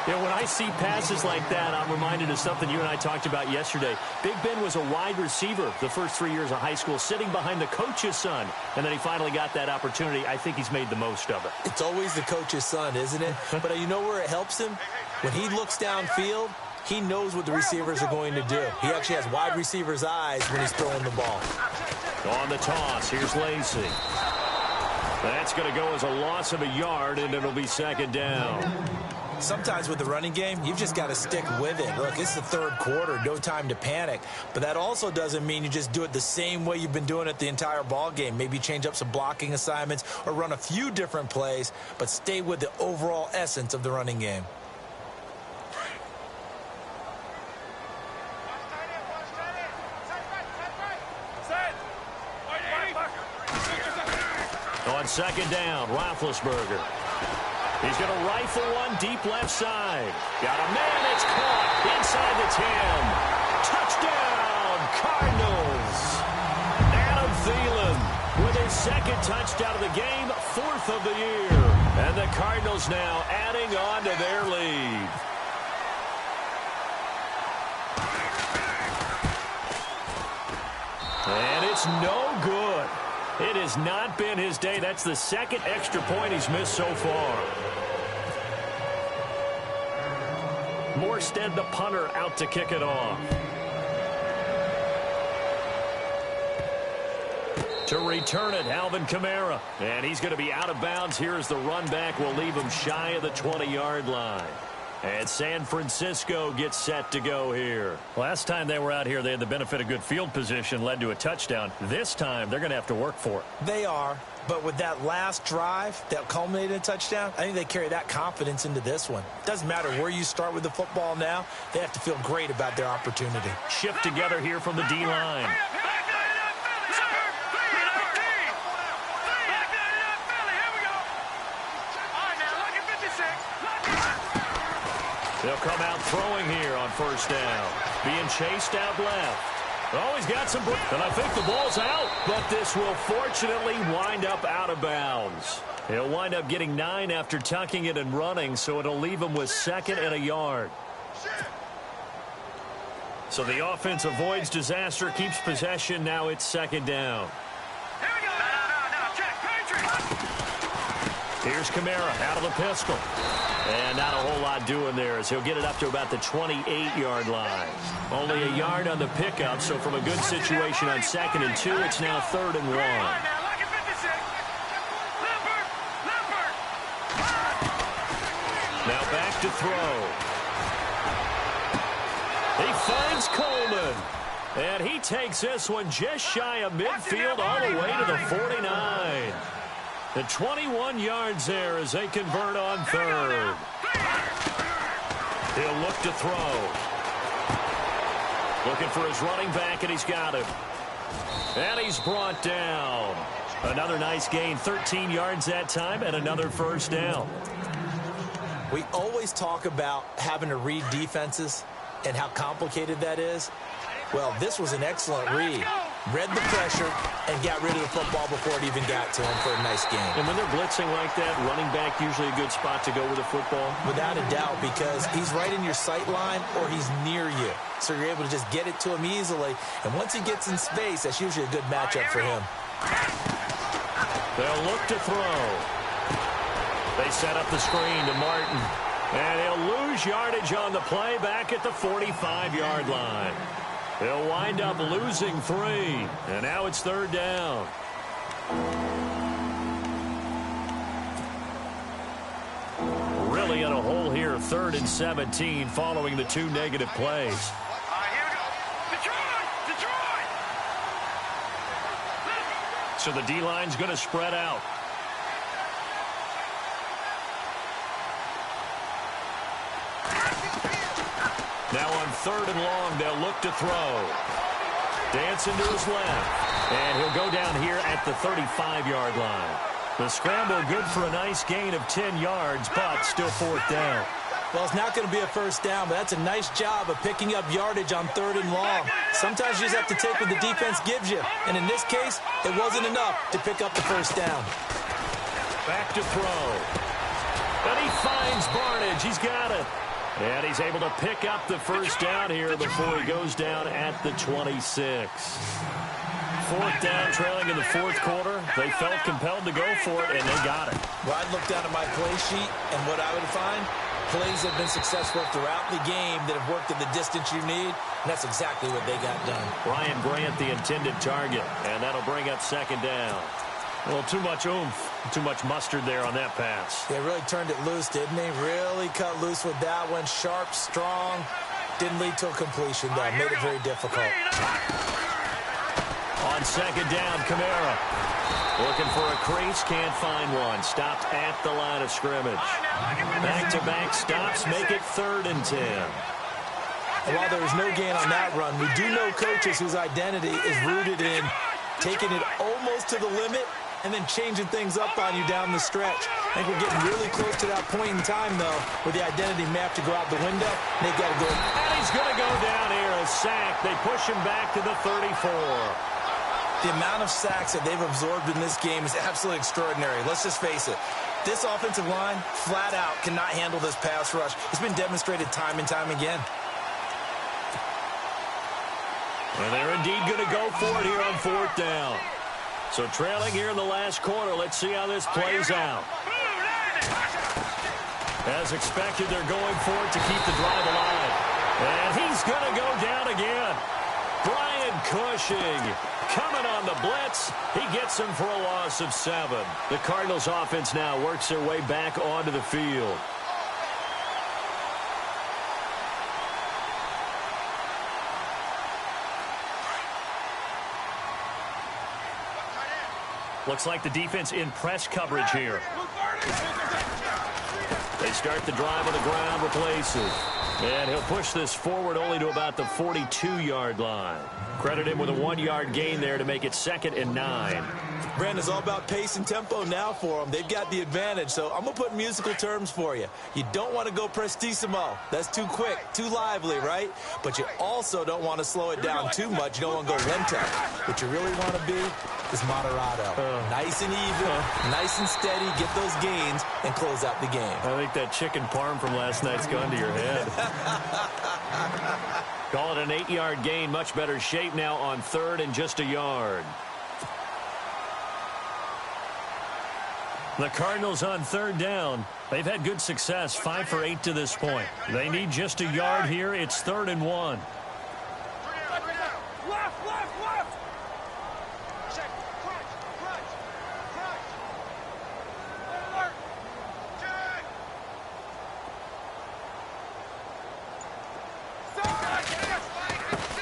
Speaker 2: Yeah, when I see passes like that, I'm reminded of something you and I talked about yesterday. Big Ben was a wide receiver the first 3 years of high school, sitting behind the coach's son, and then he finally got that opportunity. I think he's made the most of it.
Speaker 3: It's always the coach's son, isn't it? But you know where it helps him? When he looks downfield, he knows what the receivers are going to do. He actually has wide receivers' eyes when he's throwing the ball.
Speaker 2: On the toss, here's Lacey. That's going to go as a loss of a yard, and it'll be second down.
Speaker 3: Sometimes with the running game, you've just got to stick with it. Look, it's the third quarter, no time to panic. But that also doesn't mean you just do it the same way you've been doing it the entire ball game. Maybe change up some blocking assignments or run a few different plays, but stay with the overall essence of the running game.
Speaker 2: On second down, Roethlisberger. He's going to rifle one deep left side. Got a man, it's caught inside the 10. Touchdown, Cardinals. Adam Thielen with his second touchdown of the game, fourth of the year. And the Cardinals now adding on to their lead. And it's no good. It has not been his day. That's the second extra point he's missed so far. Morstead, the punter, out to kick it off. To return it, Alvin Kamara. And he's going to be out of bounds here as the run back will leave him shy of the 20-yard line. And San Francisco gets set to go here. Last time they were out here, they had the benefit of good field position, led to a touchdown. This time, they're going to have to work for it.
Speaker 3: They are, but with that last drive that culminated in a touchdown, I think they carry that confidence into this one. Doesn't matter where you start with the football now, they have to feel great about their opportunity.
Speaker 2: Shift together here from the D-line. They'll come out throwing here on first down. Being chased out left. Oh, he's got some... And I think the ball's out. But this will fortunately wind up out of bounds. He'll wind up getting 9 after tucking it and running, so it'll leave him with second and a yard. So the offense avoids disaster, keeps possession. Now it's second down. Here's Kamara out of the pistol. And not a whole lot doing there as he'll get it up to about the 28-yard line. Only a yard on the pickup, so from a good situation on 2nd and 2, it's now 3rd and 1. Now back to throw. He finds Coleman. And he takes this one just shy of midfield all the way to the 49. The 21 yards there as they convert on 3rd. He'll look to throw. Looking for his running back, and he's got him. And he's brought down. Another nice gain, 13 yards that time, and another first down.
Speaker 3: We always talk about having to read defenses and how complicated that is. Well, this was an excellent read. Read the pressure and got rid of the football before it even got to him for a nice game.
Speaker 2: And when they're blitzing like that, running back usually a good spot to go with the football?
Speaker 3: Without a doubt, because he's right in your sight line or he's near you. So you're able to just get it to him easily. And once he gets in space, that's usually a good matchup for him.
Speaker 2: They'll look to throw. They set up the screen to Martin. And he'll lose yardage on the play back at the 45-yard line. They'll wind up losing 3. And now it's 3rd down. Really in a hole here, 3rd and 17 following the 2 negative plays.
Speaker 4: Here we go. Detroit!
Speaker 2: So the D-line's going to spread out. Now on 3rd and long, they'll look to throw. Dancing to his left. And he'll go down here at the 35-yard line. The scramble good for a nice gain of 10 yards, but still 4th down.
Speaker 3: Well, it's not going to be a first down, but that's a nice job of picking up yardage on 3rd and long. Sometimes you just have to take what the defense gives you. And in this case, it wasn't enough to pick up the first down.
Speaker 2: Back to throw. And he finds Barnage. He's got it. And he's able to pick up the first down here before he goes down at the 26. Fourth down, trailing in the fourth quarter. They felt compelled to go for it, and they got it.
Speaker 3: Well, I'd look down at my play sheet, and what I would find, plays have been successful throughout the game that have worked at the distance you need, and that's exactly what they got done.
Speaker 2: Ryan Grant, the intended target, and that'll bring up second down. Well, too much oomph, too much mustard there on that pass.
Speaker 3: They really turned it loose, didn't they? Really cut loose with that one. Sharp, strong. Didn't lead to a completion, though. Made it very difficult.
Speaker 2: On second down, Kamara. Looking for a crease, can't find one. Stopped at the line of scrimmage. Back-to-back stops make it 3rd and 10.
Speaker 3: And while there was no gain on that run, we do know coaches whose identity is rooted in taking it almost to the limit and then changing things up on you down the stretch. I think we're getting really close to that point in time, though, where the identity map to go out the window. They got to go.
Speaker 2: And he's going to go down here, a sack. They push him back to the 34.
Speaker 3: The amount of sacks that they've absorbed in this game is absolutely extraordinary. Let's just face it. This offensive line, flat out, cannot handle this pass rush. It's been demonstrated time and time again.
Speaker 2: And they're indeed going to go for it here on 4th down. So trailing here in the last quarter, let's see how this plays out. As expected, they're going for it to keep the drive alive. And he's going to go down again. Brian Cushing coming on the blitz. He gets him for a loss of 7. The Cardinals offense now works their way back onto the field. Looks like the defense in press coverage here. They start the drive on the ground with Lacey. And he'll push this forward only to about the 42-yard line. Credit him with a 1-yard gain there to make it 2nd and 9.
Speaker 3: Brandon, it's all about pace and tempo now for them. They've got the advantage, so I'm going to put musical terms for you. You don't want to go prestissimo. That's too quick, too lively, right? But you also don't want to slow it down too much. You don't want to go lento. What you really want to be is moderato. Nice and even, nice and steady, get those gains, and close out the game.
Speaker 2: I think that chicken parm from last night's gone to your head. Call it an 8-yard gain, much better shape now on 3rd and just a yard. The Cardinals on 3rd down. They've had good success, 5 for 8 to this point. They need just a yard here. It's 3rd and 1.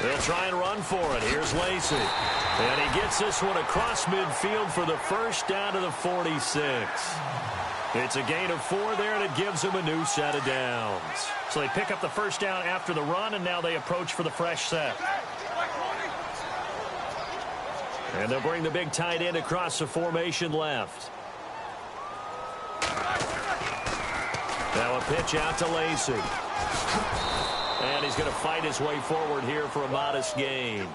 Speaker 2: They'll try and run for it. Here's Lacey. And he gets this one across midfield for the first down to the 46. It's a gain of 4 there, and it gives him a new set of downs. So they pick up the first down after the run, and now they approach for the fresh set. And they'll bring the big tight end across the formation left. Now a pitch out to Lacey. And he's going to fight his way forward here for a modest gain.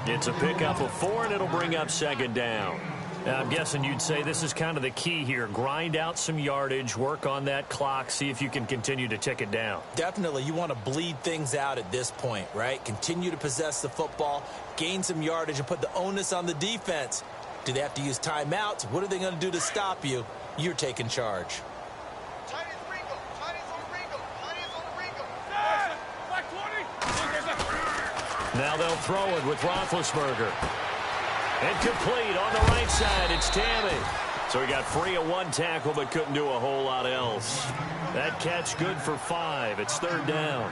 Speaker 2: It's a pickup of 4, and it'll bring up 2nd down. Now, I'm guessing you'd say this is kind of the key here. Grind out some yardage, work on that clock, see if you can continue to tick it down.
Speaker 3: Definitely. You want to bleed things out at this point, right? Continue to possess the football, gain some yardage, and put the onus on the defense. Do they have to use timeouts? What are they going to do to stop you? You're taking charge.
Speaker 2: Now they'll throw it with Roethlisberger. And complete on the right side. It's Tammy. So he got free of 1 tackle but couldn't do a whole lot else. That catch good for 5. It's 3rd down.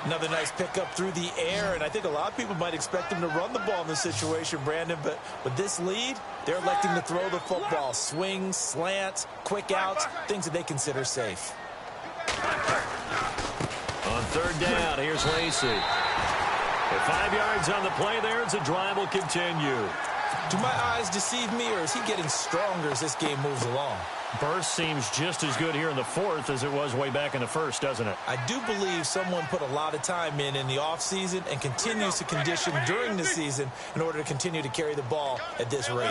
Speaker 3: Another nice pickup through the air, and I think a lot of people might expect them to run the ball in this situation, Brandon, but with this lead, they're electing to throw the football. Swings, slants, quick outs, things that they consider safe.
Speaker 2: On 3rd down, here's Lacey. With 5 yards on the play there, the drive will continue.
Speaker 3: Do my eyes deceive me, or is he getting stronger as this game moves along?
Speaker 2: Burst seems just as good here in the 4th as it was way back in the 1st, doesn't it?
Speaker 3: I do believe someone put a lot of time in the offseason and continues to condition during the season in order to continue to carry the ball at this rate.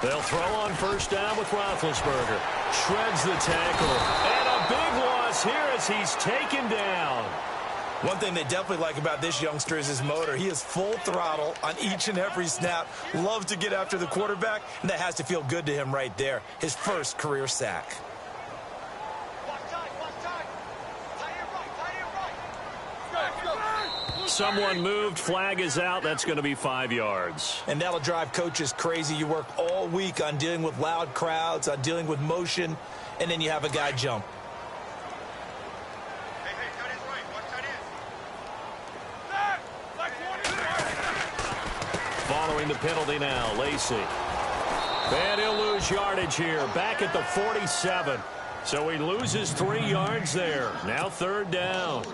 Speaker 2: They'll throw on first down with Roethlisberger. Shreds the tackle. And a big loss here as he's taken down.
Speaker 3: One thing they definitely like about this youngster is his motor. He is full throttle on each and every snap. Loves to get after the quarterback, and that has to feel good to him right there. His first career sack.
Speaker 2: Someone moved. Flag is out. That's going to be 5 yards.
Speaker 3: And that'll drive coaches crazy. You work all week on dealing with loud crowds, on dealing with motion, and then you have a guy jump.
Speaker 2: Following the penalty now, Lacey. And he'll lose yardage here. Back at the 47. So he loses 3 yards there. Now third down.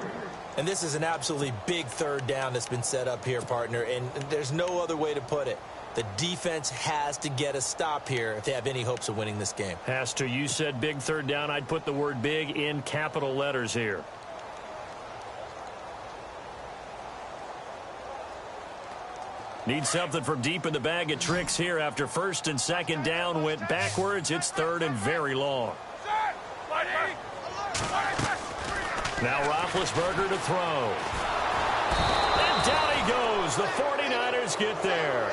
Speaker 3: And this is an absolutely big third down that's been set up here, partner, and there's no other way to put it. The defense has to get a stop here if they have any hopes of winning this game.
Speaker 2: Has to. You said big third down. I'd put the word big in capital letters here. Need something from deep in the bag of tricks here after first and second down went backwards. It's third and very long. Now Roethlisberger to throw. And down he goes. The 49ers get there.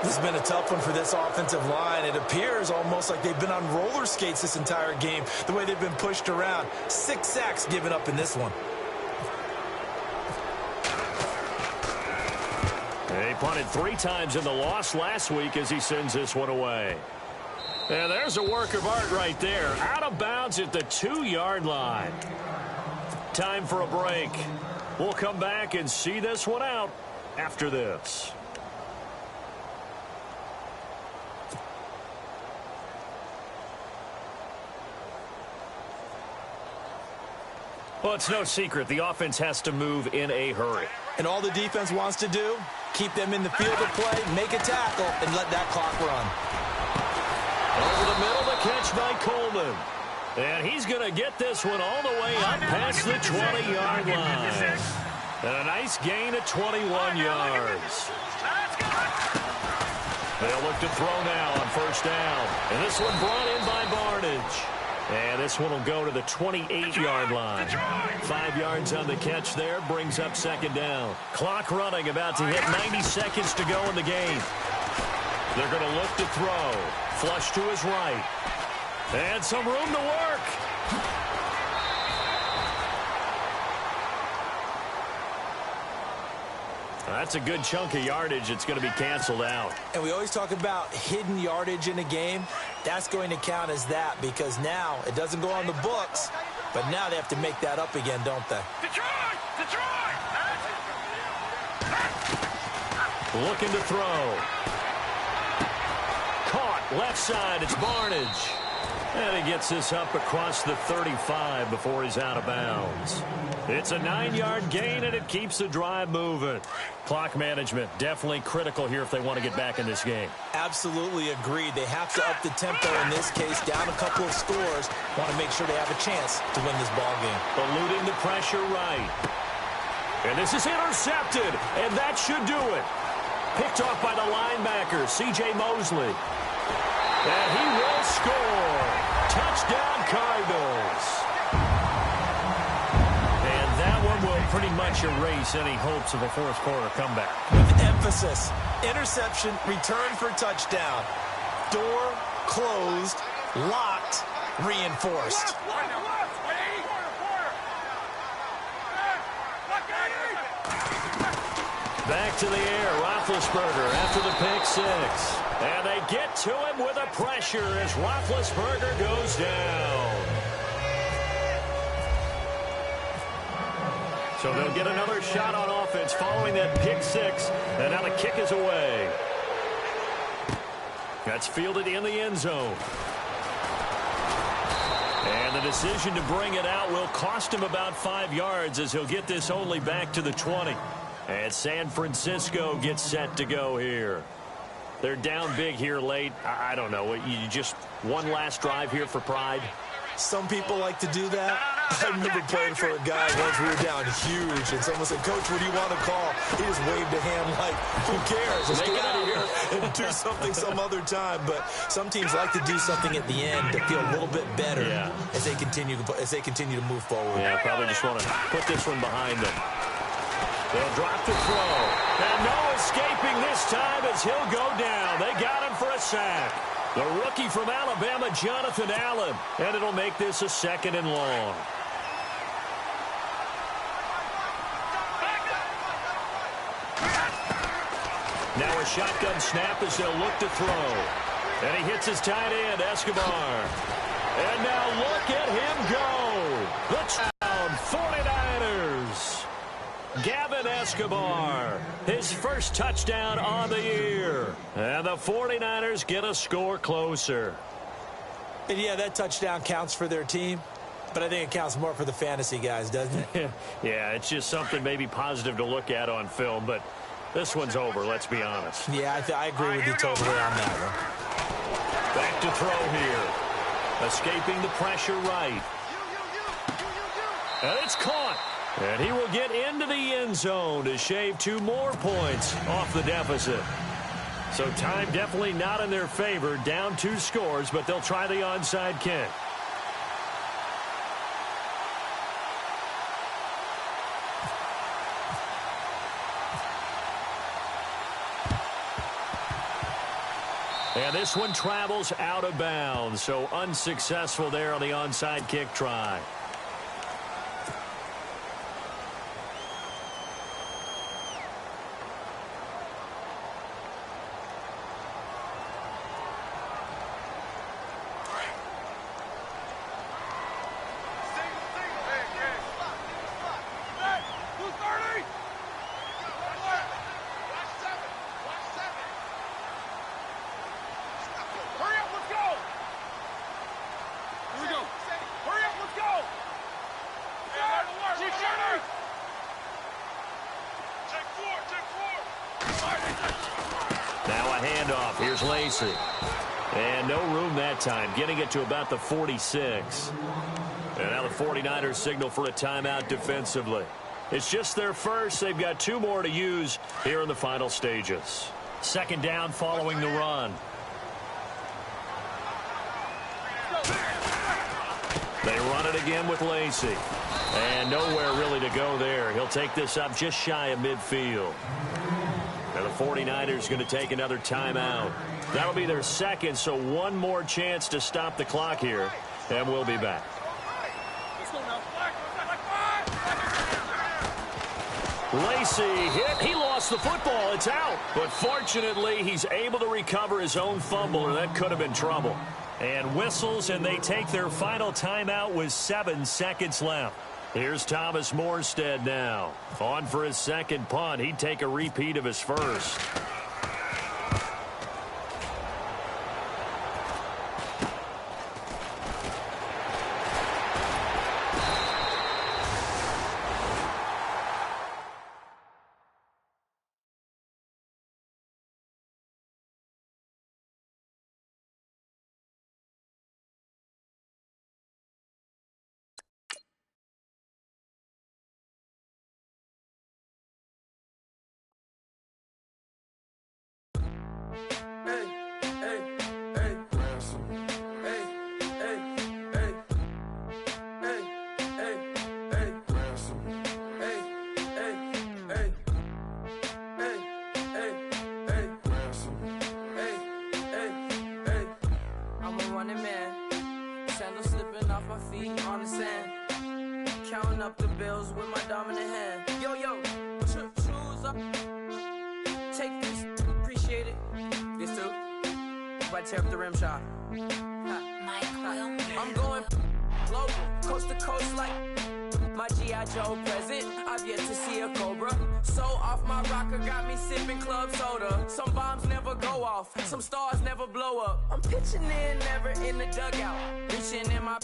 Speaker 3: This has been a tough one for this offensive line. It appears almost like they've been on roller skates this entire game, the way they've been pushed around. 6 sacks given up in this one.
Speaker 2: He punted 3 times in the loss last week as he sends this one away. And there's a work of art right there. Out of bounds at the 2-yard line. Time for a break. We'll come back and see this one out after this. Well, it's no secret the offense has to move in a hurry.
Speaker 3: And all the defense wants to do, keep them in the field of play, make a tackle, and let that clock run.
Speaker 2: Over the middle, the catch by Coleman. And he's going to get this one all the way up past the 20-yard line. And a nice gain of 21 yards. They'll look to throw now on first down. And this one brought in by Barnage. And this one will go to the 28-yard line. 5 yards on the catch there, brings up second down. Clock running, about to hit 90 seconds to go in the game. They're going to look to throw. Flush to his right. And some room to work. That's a good chunk of yardage. It's going to be canceled out.
Speaker 3: And we always talk about hidden yardage in a game. That's going to count as that because now it doesn't go on the books, but now they have to make that up again, don't they?
Speaker 4: Detroit! Detroit!
Speaker 2: Looking to throw. Caught left side. It's Barnage. And he gets this up across the 35 before he's out of bounds. It's a 9-yard gain, and it keeps the drive moving. Clock management definitely critical here if they want to get back in this game.
Speaker 3: Absolutely agreed. They have to up the tempo in this case, down a couple of scores. Want to make sure they have a chance to win this ball game.
Speaker 2: Eluding the pressure right. And this is intercepted, and that should do it. Picked off by the linebacker, C.J. Mosley. And he will score. Touchdown, Cardinals. And that one will pretty much erase any hopes of a fourth quarter comeback.
Speaker 3: With emphasis, interception, return for touchdown. Door closed, locked, reinforced.
Speaker 2: Back to the air, Roethlisberger after the pick six. And they get to him with a pressure as Roethlisberger goes down. So they'll get another shot on offense following that pick six. And now the kick is away. That's fielded in the end zone. And the decision to bring it out will cost him about 5 yards as he'll get this only back to the 20. And San Francisco gets set to go here. They're down big here late. I don't know. You just one last drive here for pride.
Speaker 3: Some people like to do that. I remember playing for a guy once. We were down huge, and someone said, "Coach, what do you want to call?" He just waved a hand like, "Who cares? Let's get out of here and do something some other time." But some teams like to do something at the end to feel a little bit better as they continue to move forward.
Speaker 2: Yeah, probably just want to put this one behind them. They'll drop the throw. And no escaping this time as he'll go down. They got him for a sack. The rookie from Alabama, Jonathan Allen. And it'll make this a 2nd and long. Now a shotgun snap as they'll look to throw. And he hits his tight end, Escobar. And now look at him go. Touchdown, 49ers. Gavin Escobar, his first touchdown on the year. And the 49ers get a score closer.
Speaker 3: And yeah, that touchdown counts for their team, but I think it counts more for the fantasy guys, doesn't it?
Speaker 2: Yeah, it's just something maybe positive to look at on film, but this one's over, let's be honest.
Speaker 3: Yeah, I agree with you totally on that one.
Speaker 2: Back to throw here. Escaping the pressure right. And it's caught. And he will get into the end zone to shave 2 more points off the deficit. So time definitely not in their favor. Down 2 scores, but they'll try the onside kick. And this one travels out of bounds. So unsuccessful there on the onside kick try. Here's Lacey. And no room that time, getting it to about the 46. And now the 49ers signal for a timeout defensively. It's just their first. They've got 2 more to use here in the final stages. 2nd down following the run. They run it again with Lacey. And nowhere really to go there. He'll take this up just shy of midfield. And the 49ers going to take another timeout. That'll be their 2nd, so 1 more chance to stop the clock here. And we'll be back. Lacey hit. He lost the football. It's out. But fortunately, he's able to recover his own fumble, or that could have been trouble. And whistles, and they take their final timeout with 7 seconds left. Here's Thomas Morstead now. On for his 2nd punt. He'd take a repeat of his first.
Speaker 5: Tear up the rim shot. I'm going global, coast to coast like my G.I. Joe present. I've yet to see a Cobra. So off my rocker got me sipping club soda. Some bombs never go off, some stars never blow up. I'm pitching in, never in the dugout. Reaching in my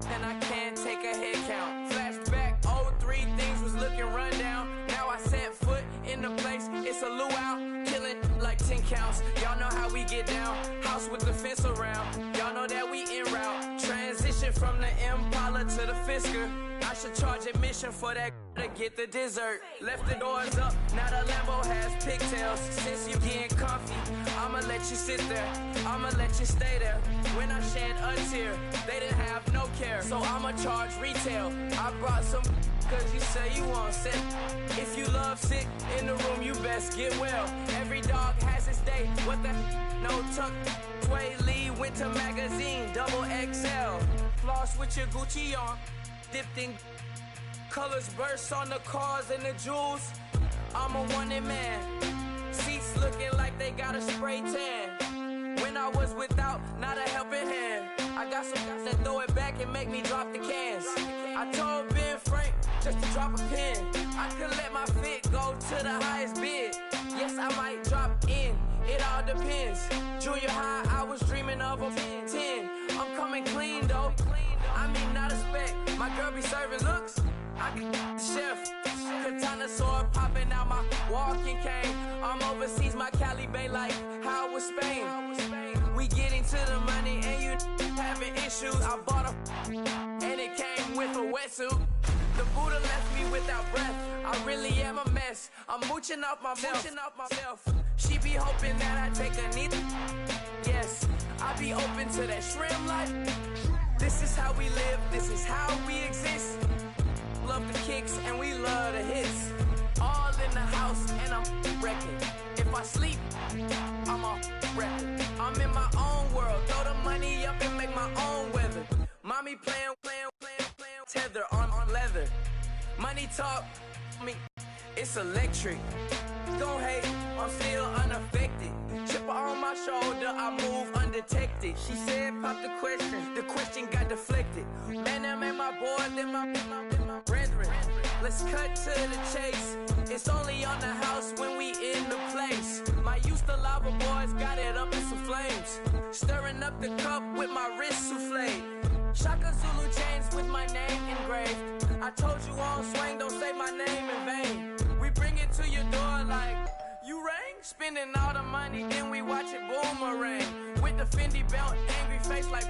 Speaker 5: and I can't take a head count. Flashback, 03, things was looking run down. Now I set foot in the place, it's a luau. Killing like 10 counts, y'all know how we get down. House with the fence around, y'all know that we en route. Transition from the Impala to the whisker. I should charge admission for that to get the dessert. Left the doors up, now the Lambo has pigtails. Since you getting comfy, I'ma let you sit there. I'ma let you stay there. When I shed a tear, they didn't have no care. So I'ma charge retail. I brought some cause you say you want sick. If you love sick in the room, you best get well. Every dog has its day. What the no tuck? Sway Lee Winter Magazine, double XL. Floss with your Gucci on. Dipped in colors burst on the cars and the jewels. I'm a wanted man. Seats looking like they got a spray tan. When I was without, not a helping hand. I got some guys that throw it back and make me drop the cans. I told Ben Frank just to drop a pin. I could let my fit go to the highest bid. Yes, I might drop in. It all depends. Junior high, I was dreaming of a 10. I'm coming clean though. I mean, not a spec. My girl be serving looks. I can the chef. Katana sword popping out my walking cane. I'm overseas, my Cali Bay like how was Spain. We getting to the money and you having issues. I bought a and it came with a wetsuit. The Buddha left me without breath. I really am a mess. I'm mooching off myself. She be hoping that I take a knee. Yes, I be open to that shrimp life. This is how we live, this is how we exist. Love the kicks and we love the hits. All in the house and I'm wrecking. If I sleep, I'm a wrecking. I'm in my own world, throw the money up and make my own weather. Mommy playing, tether on leather. Money talk, me, it's electric. Don't hate, I'm still unaffected. Chipper on my shoulder, I move undetected. She said, pop the question got deflected. Man, I'm in my boy, then my brethren. Let's cut to the chase. It's only on the house when we in the place. My used to lava boys got it up in some flames. Stirring up the cup with my wrist souffle. Shaka Zulu chains with my name engraved. I told you on swing, don't say my name in vain. We bring it to your door like, you rang? Spending all the money, then we watch it boomerang. With the Fendi belt, angry face like,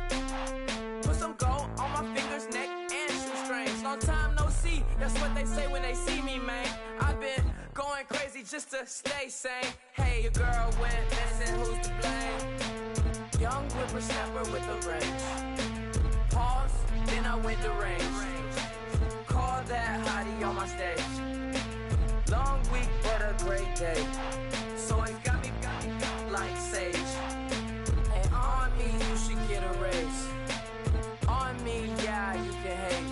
Speaker 5: put some gold on my fingers, neck, and shoestrings. Long time no see, that's what they say when they see me, man. I've been going crazy just to stay sane. Hey, your girl went missing, who's to blame? Young whippersnapper with a range. Pause, then I went to range. Call that hottie on my stage. Long week, but a great day. So it got me like sage. And on me, you should get a raise. On me, yeah, you can hate.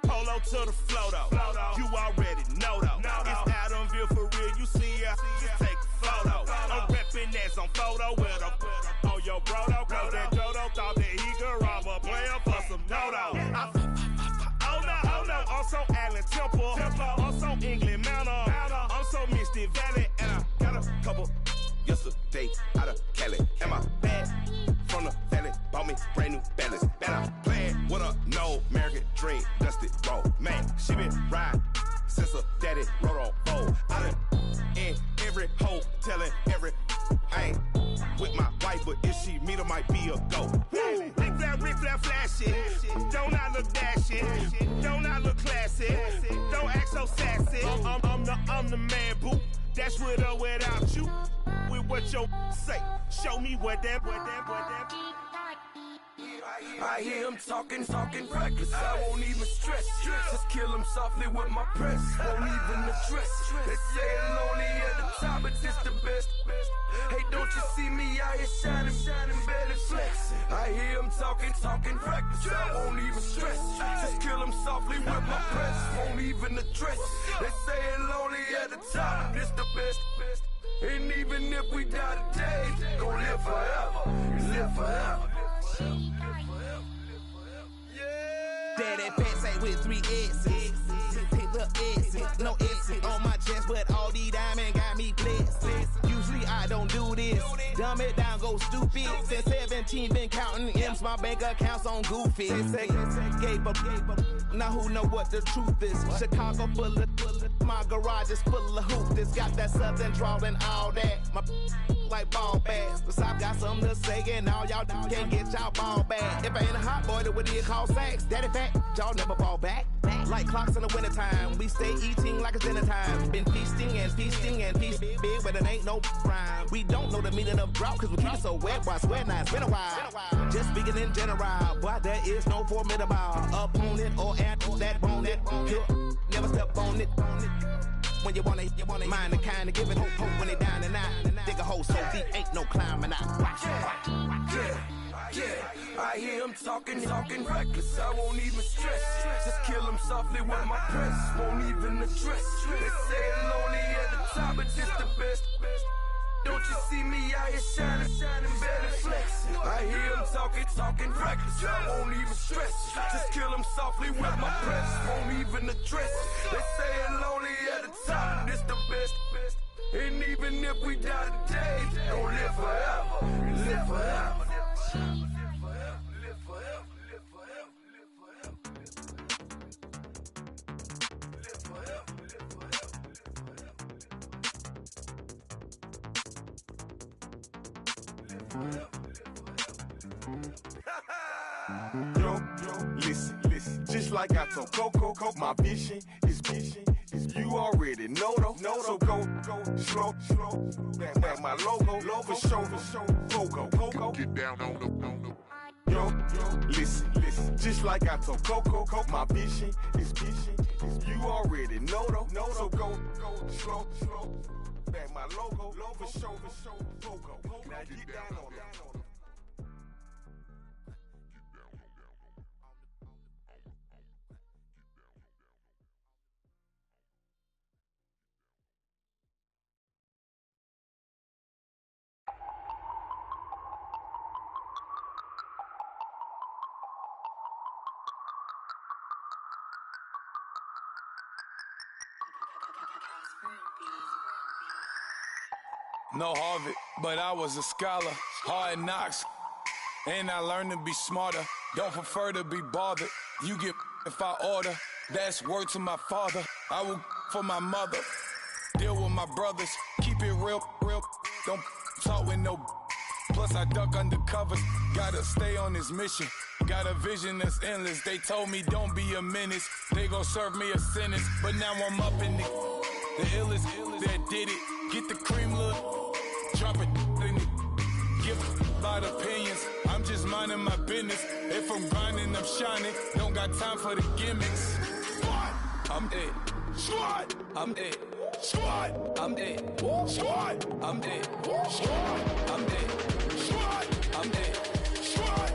Speaker 6: Polo to the flow though. You already know though. It's Adamville for real. You see ya, just take a photo. I'm reppin' that's on photo with a on your bro though. Cause that Jodo thought that he could rob a player for some dodo. Oh no, I'm so Allen Temple. I'm so England Mountain. I'm so Misty Valley. And I got a couple yesterday out of Cali. And my bag from the valley bought me brand new balance. And I'm playing with a no American dream, dusty roll. Man, she been riding since her daddy rode on bold. I done in every hole, telling every I ain't with my wife, but if she meet her, might be a go. Rick flat flashing. Don't I look dashing? Don't I look classy? Don't act so sassy. I'm the man, boo. That's with or without you. With what your say. Show me what that.
Speaker 7: I hear him talking reckless. I won't even stress. Just kill him softly with my press. Won't even address. They say it lonely at the top, but it's the best. Hey, don't you see me out here shining, barely flexing? I hear him talking reckless. I won't even stress. Just kill him softly with my press. Won't even address. They say it lonely the top, this the best. And even if we die today, gon' live forever. Live forever.
Speaker 8: Daddy pants ain't with 3 X's. Pick up X's, no X's on my chest, but all these diamonds got me blessed. Usually I don't do this. Dumb it down, go stupid. Since 17, been counting M's, my bank account's on goofy. Gave up. Now who know what the truth is? Chicago full of, my garage is full of hoopers. Got that southern drawl and all that. My like ball bags. The South got something to say, and all y'all can't get y'all ball back. If I ain't a hot boy, then what do you call sacks? Daddy fat, y'all never fall back. Like clocks in the wintertime, we stay eating like it's dinner time. Been feasting and feasting and feast big, but it ain't no rhyme. We don't know the meaning of drought, cause we keep it so wet. Why swear now, it's been a while. Just speaking in general, boy, there is no formidable opponent or at that bone that never step on it. When you wanna mind the kind of give it hope when they down and out. Dig a hole so deep, ain't no climbing out.
Speaker 7: Yeah, I hear him talking reckless. I won't even stress. Just kill him softly with my press. Won't even address. They say it lonely at the top, but just the best. Don't you see me out here shining better flex? I hear him talking reckless. I won't even stress. Just kill him softly with my press. Won't even address. They say it lonely at the top, this the best. And even if we die today, don't live forever. Live forever.
Speaker 6: Yo, listen, just like I told Coco, my vision is you already know though. So go, slow, back my logo, for show, go, get down on the. Yo, listen, just like I told Coco, my vision is you already know though. So go, slow, back my logo, for show, go, now get down on the.
Speaker 9: No Harvard, but I was a scholar. Hard knocks, and I learned to be smarter. Don't prefer to be bothered. You get if I order. That's word to my father. I will for my mother. Deal with my brothers. Keep it real. Don't talk with no. Plus I duck under covers. Gotta stay on this mission. Got a vision that's endless. They told me don't be a menace. They gon' serve me a sentence. But now I'm up in the illest that did it. Get the cream, look. Drop it in it. Give about opinions. I'm just minding my business. If I'm grinding, I'm shining. Don't got time for the gimmicks. Squad, I'm it. Squad, I'm it. Squad, I'm it. Squad, I'm it. Squad, I'm it. Squad, I'm it. Squad.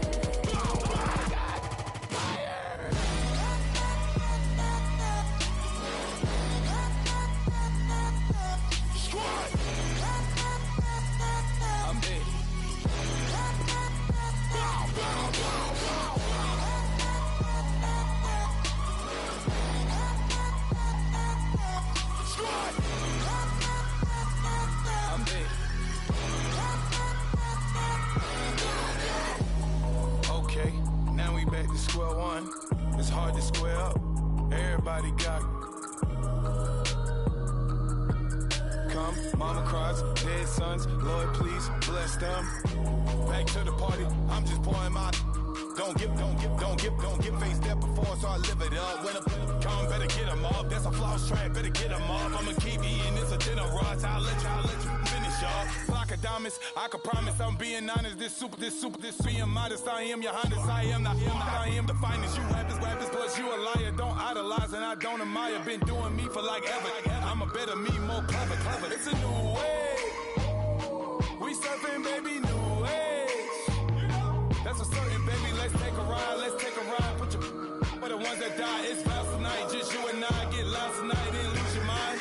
Speaker 9: Back to square one. It's hard to square up. Everybody got come. Mama cries, dead sons. Lord, please bless them. Back to the party. I'm just pouring my. Don't get face that before, so I live it up. When I come, better get them up. That's a floss track, better get them up. I'ma keep eating, it's a dinner rush. I'll let you finish up. Flock of diamonds, I can promise I'm being honest. This being modest. I am your highness, I am the finest. You rappers, plus you a liar. Don't idolize and I don't admire. Been doing me for like ever. I'm a better me, more clever. It's a new way. We surfing, baby, new age. That's a certain, baby. Let's take a ride. Put your for the ones that die. It's vows tonight. Just you and I get lost tonight and lose your mind.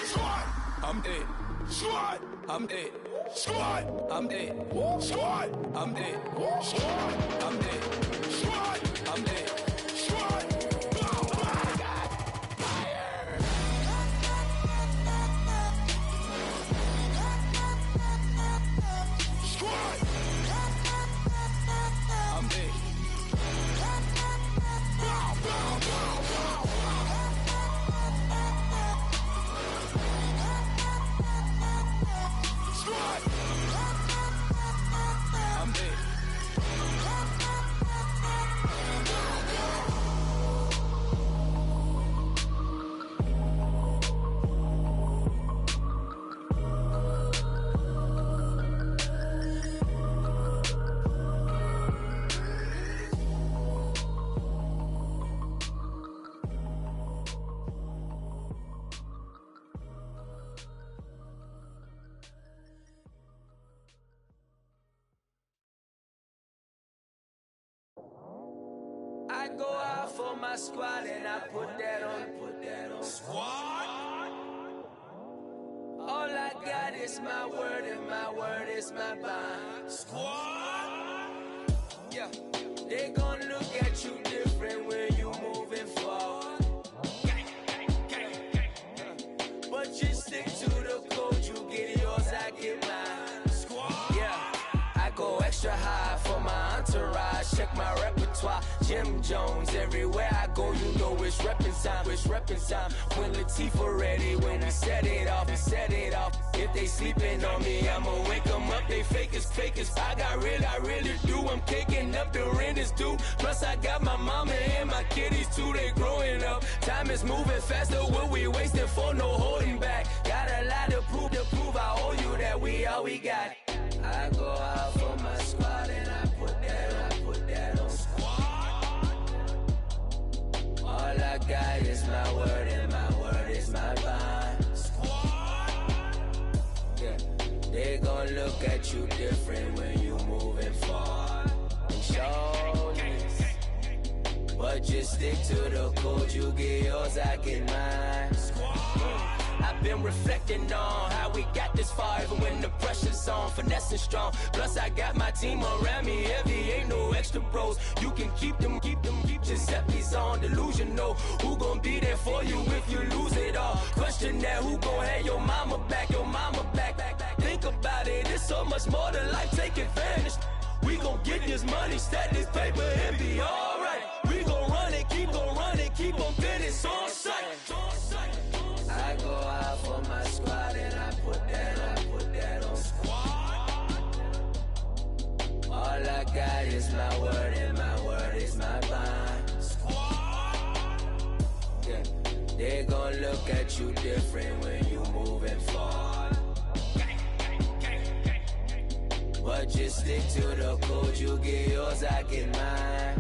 Speaker 9: I'm it.
Speaker 6: Squad.
Speaker 9: I'm it.
Speaker 6: Squad.
Speaker 9: I'm it.
Speaker 6: Squad.
Speaker 9: I'm it.
Speaker 6: Squad.
Speaker 9: I'm it.
Speaker 6: Squad.
Speaker 9: I'm it.
Speaker 6: Squad.
Speaker 9: I'm it. I'm it.
Speaker 5: I go out for my squad and I put that on.
Speaker 6: Squad.
Speaker 5: All I got is my word and my word is my bond.
Speaker 6: Squad.
Speaker 5: Yeah, they gon' look at you different when you moving forward. But you stick to the code, you get yours, I get mine.
Speaker 6: Squad.
Speaker 5: Yeah, I go extra high for my entourage. Check my repertoire, Jim Jones. Everywhere I go, you know it's reppin' time. It's reppin' time. When Latifah ready, when we set it off, we set it off. If they sleeping on me, I'ma wake them up. They fakers. I really do. I'm kicking up the rent is due. Plus I got my mama and my kiddies too. They growing up. Time is moving faster. What we wasting for? No holding back. Got a lot to prove. I owe you that we all we got. I go out for my squad and I put that on. All I got is my word and my word is my bond. Yeah, they gon' look at you different when you moving forward. And show this. But just stick to the code, you get yours, I get mine. I've been reflecting on how we got this far, even when the pressure's on, finessing strong. Plus I got my team around me heavy, ain't no extra bros. You can keep them. Giuseppe's on delusional. Who gon' be there for you if you lose it all? Question that, who gon' have your mama back? Think about it, it's so much more to life, take advantage. We gon' get this money, stack this paper and be alright. We gon' run it, keep on business on sight. I go out for my squad and I put that on. All I got is my word and my word is my bond. Yeah, they gon' look at you different when you moving forward. But just stick to the code, you get yours, I get mine.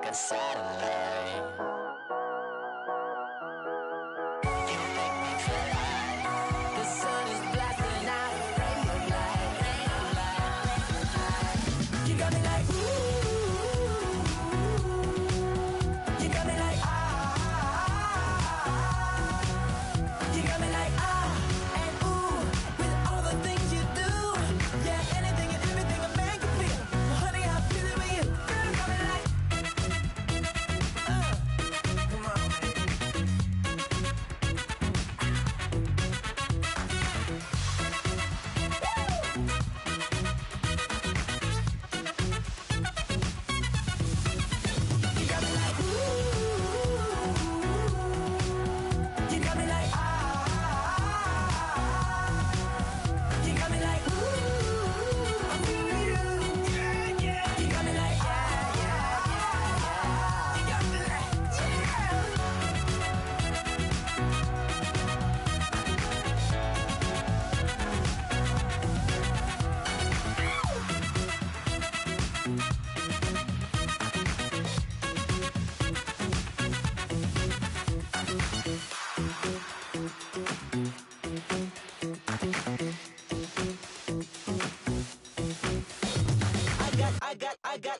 Speaker 10: a satellite. You make me feel like the sun is blasting out a rainbow light, rainbow light, rainbow light. You got me like ooh, you got me like ah, you got me like ah and ooh with all the things you do. Yeah, anything and everything a man can feel. But honey, I feel it with you. Girl, you got me like come on. You got me like ooh, you got me like ah, you got me like ooh, I'm feeling you, yeah, yeah. You got me like yeah, yeah, yeah. You got me like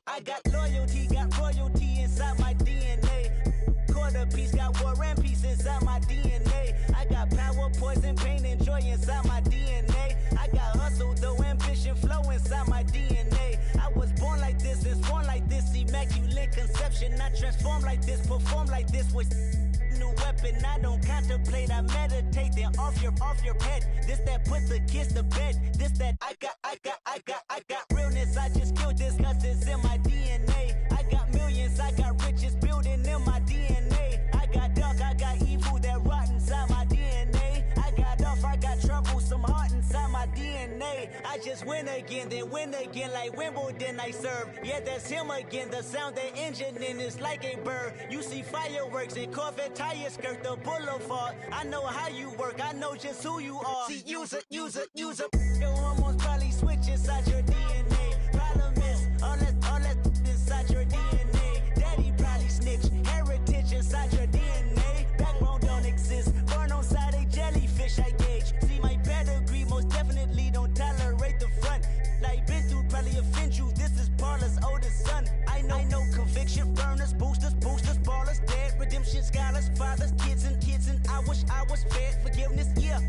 Speaker 10: I got loyalty, got royalty inside my DNA. Quarter piece, got war and peace inside my DNA. I got power, poison, pain, and joy inside my DNA. I got hustle, though ambition, flow inside my DNA. I was born like this, and born like this, immaculate conception. I transform like this, perform like this with new weapon. I don't contemplate, I meditate. Then off your head. This that put the kids to bed. This that I got realness. I just killed this 'cause it's in my DNA. I got millions, I got riches building in my DNA. I got dark, I got evil that rot inside my DNA. I got off, I got trouble, some heart inside my DNA. I just win again, then win again like Wimbledon I serve. Yeah, that's him again. The sound the engine in is like a bird. You see fireworks and Corvette tires skirt the boulevard. I know how you work, I know just who you are. See, use it. Your hormones probably switch inside your DNA. Problem is, all that inside your DNA. Daddy probably snitch, heritage inside your DNA. Backbone don't exist, born on side a jellyfish I gauge. See my pedigree, most definitely don't tolerate the front. Like been through, probably offend you. This is Paula's oldest son. I know conviction, burners, boosters, ballers, dead, redemption, scholars, fathers, kids, and I wish I was fed forgiveness. Yeah.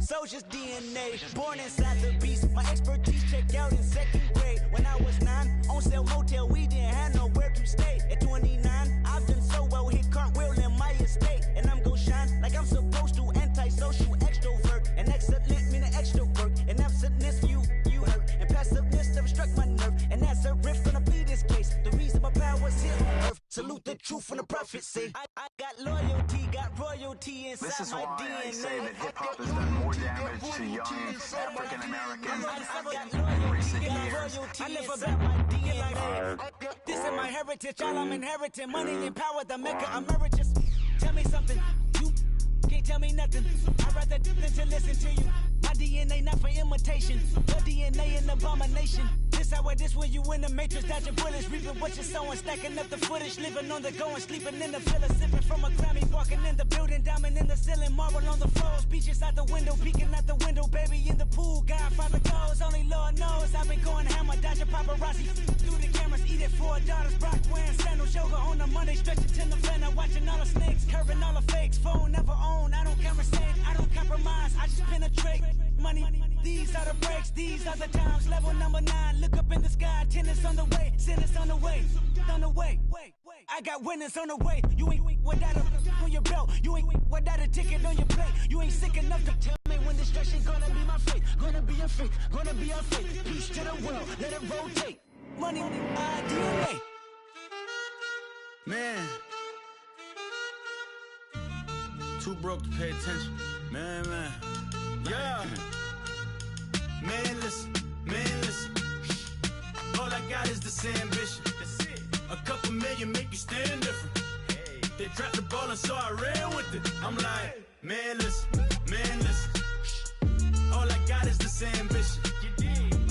Speaker 10: Soldier's DNA, born inside the beast. My expertise checked out in second grade. When I was 9, on sale motel, we didn't have nowhere to stay. At 29, I've done so well, hit cartwheel in my estate. And I'm gon' shine like I'm supposed to, antisocial extrovert. And excellent meaning extra work. And absentness, you hurt. And passiveness never struck my nerve. And that's a riff gonna be this case. The reason my power's here on earth. Salute the truth from the prophecy. I got loyalty, got royalty inside
Speaker 11: This is
Speaker 10: my
Speaker 11: why
Speaker 10: DNA.
Speaker 11: I say that hip-hop has done more damage to young African Americans in recent years.
Speaker 10: I live about my DNA. This is my heritage, all I'm inheriting. Money and power, the maker emeritus. Tell me something, you can't tell me nothing. I'd rather than to listen to you. My DNA not for imitation. Your DNA an abomination. This how it is when you in the matrix, dodging bullets, reaping what you're sowing, stacking up the footage, living on the go and sleeping in the villa, sipping from a Grammy, walking in the building, diamond in the ceiling, marble on the floors, beaches out the window, peeking out the window, baby in the pool, Godfather goes, only Lord knows, I've been going hammer, dodging paparazzi, through the cameras, eating 4 daughters, Brock wearing sandals, yoga on a Monday, stretching to November, watching all the snakes, curving all the fakes, phone never own, I don't conversate, I don't compromise, I just penetrate, money, these are the breaks, these are the times, level number 9, look up in the sky, tennis on the way, sinners on the way, I got winners on the way, you ain't without a on your belt, you ain't without a ticket on your plate, you ain't sick enough to tell me when destruction gonna be my fate, gonna be a fate, gonna be our fate, peace to the world, let it rotate, money, DNA.
Speaker 12: Man, too broke to pay attention, man, yeah, man, listen, all I got is this ambition. A couple million make you stand different. They dropped the ball and so I ran with it. I'm like, man, listen. All I got is this ambition.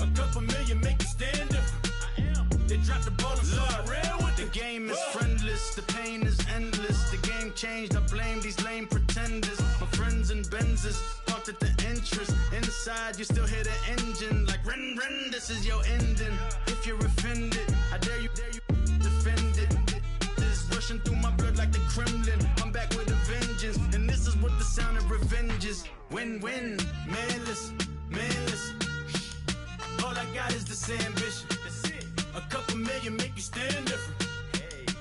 Speaker 12: A couple million make you stand different. They dropped the ball and so I ran with it. fame is friendless, the pain is endless. The game changed, I blame these lame pretenders. My friends in Benzes parked at the entrance. Inside, you still hear the engine like ren, this is your ending. If you're offended, I dare you defend it. This rushing through my blood like the Kremlin. I'm back with a vengeance, and this is what the sound of revenge is. Win-win, manless. All I got is this ambition. A couple million make you stand different.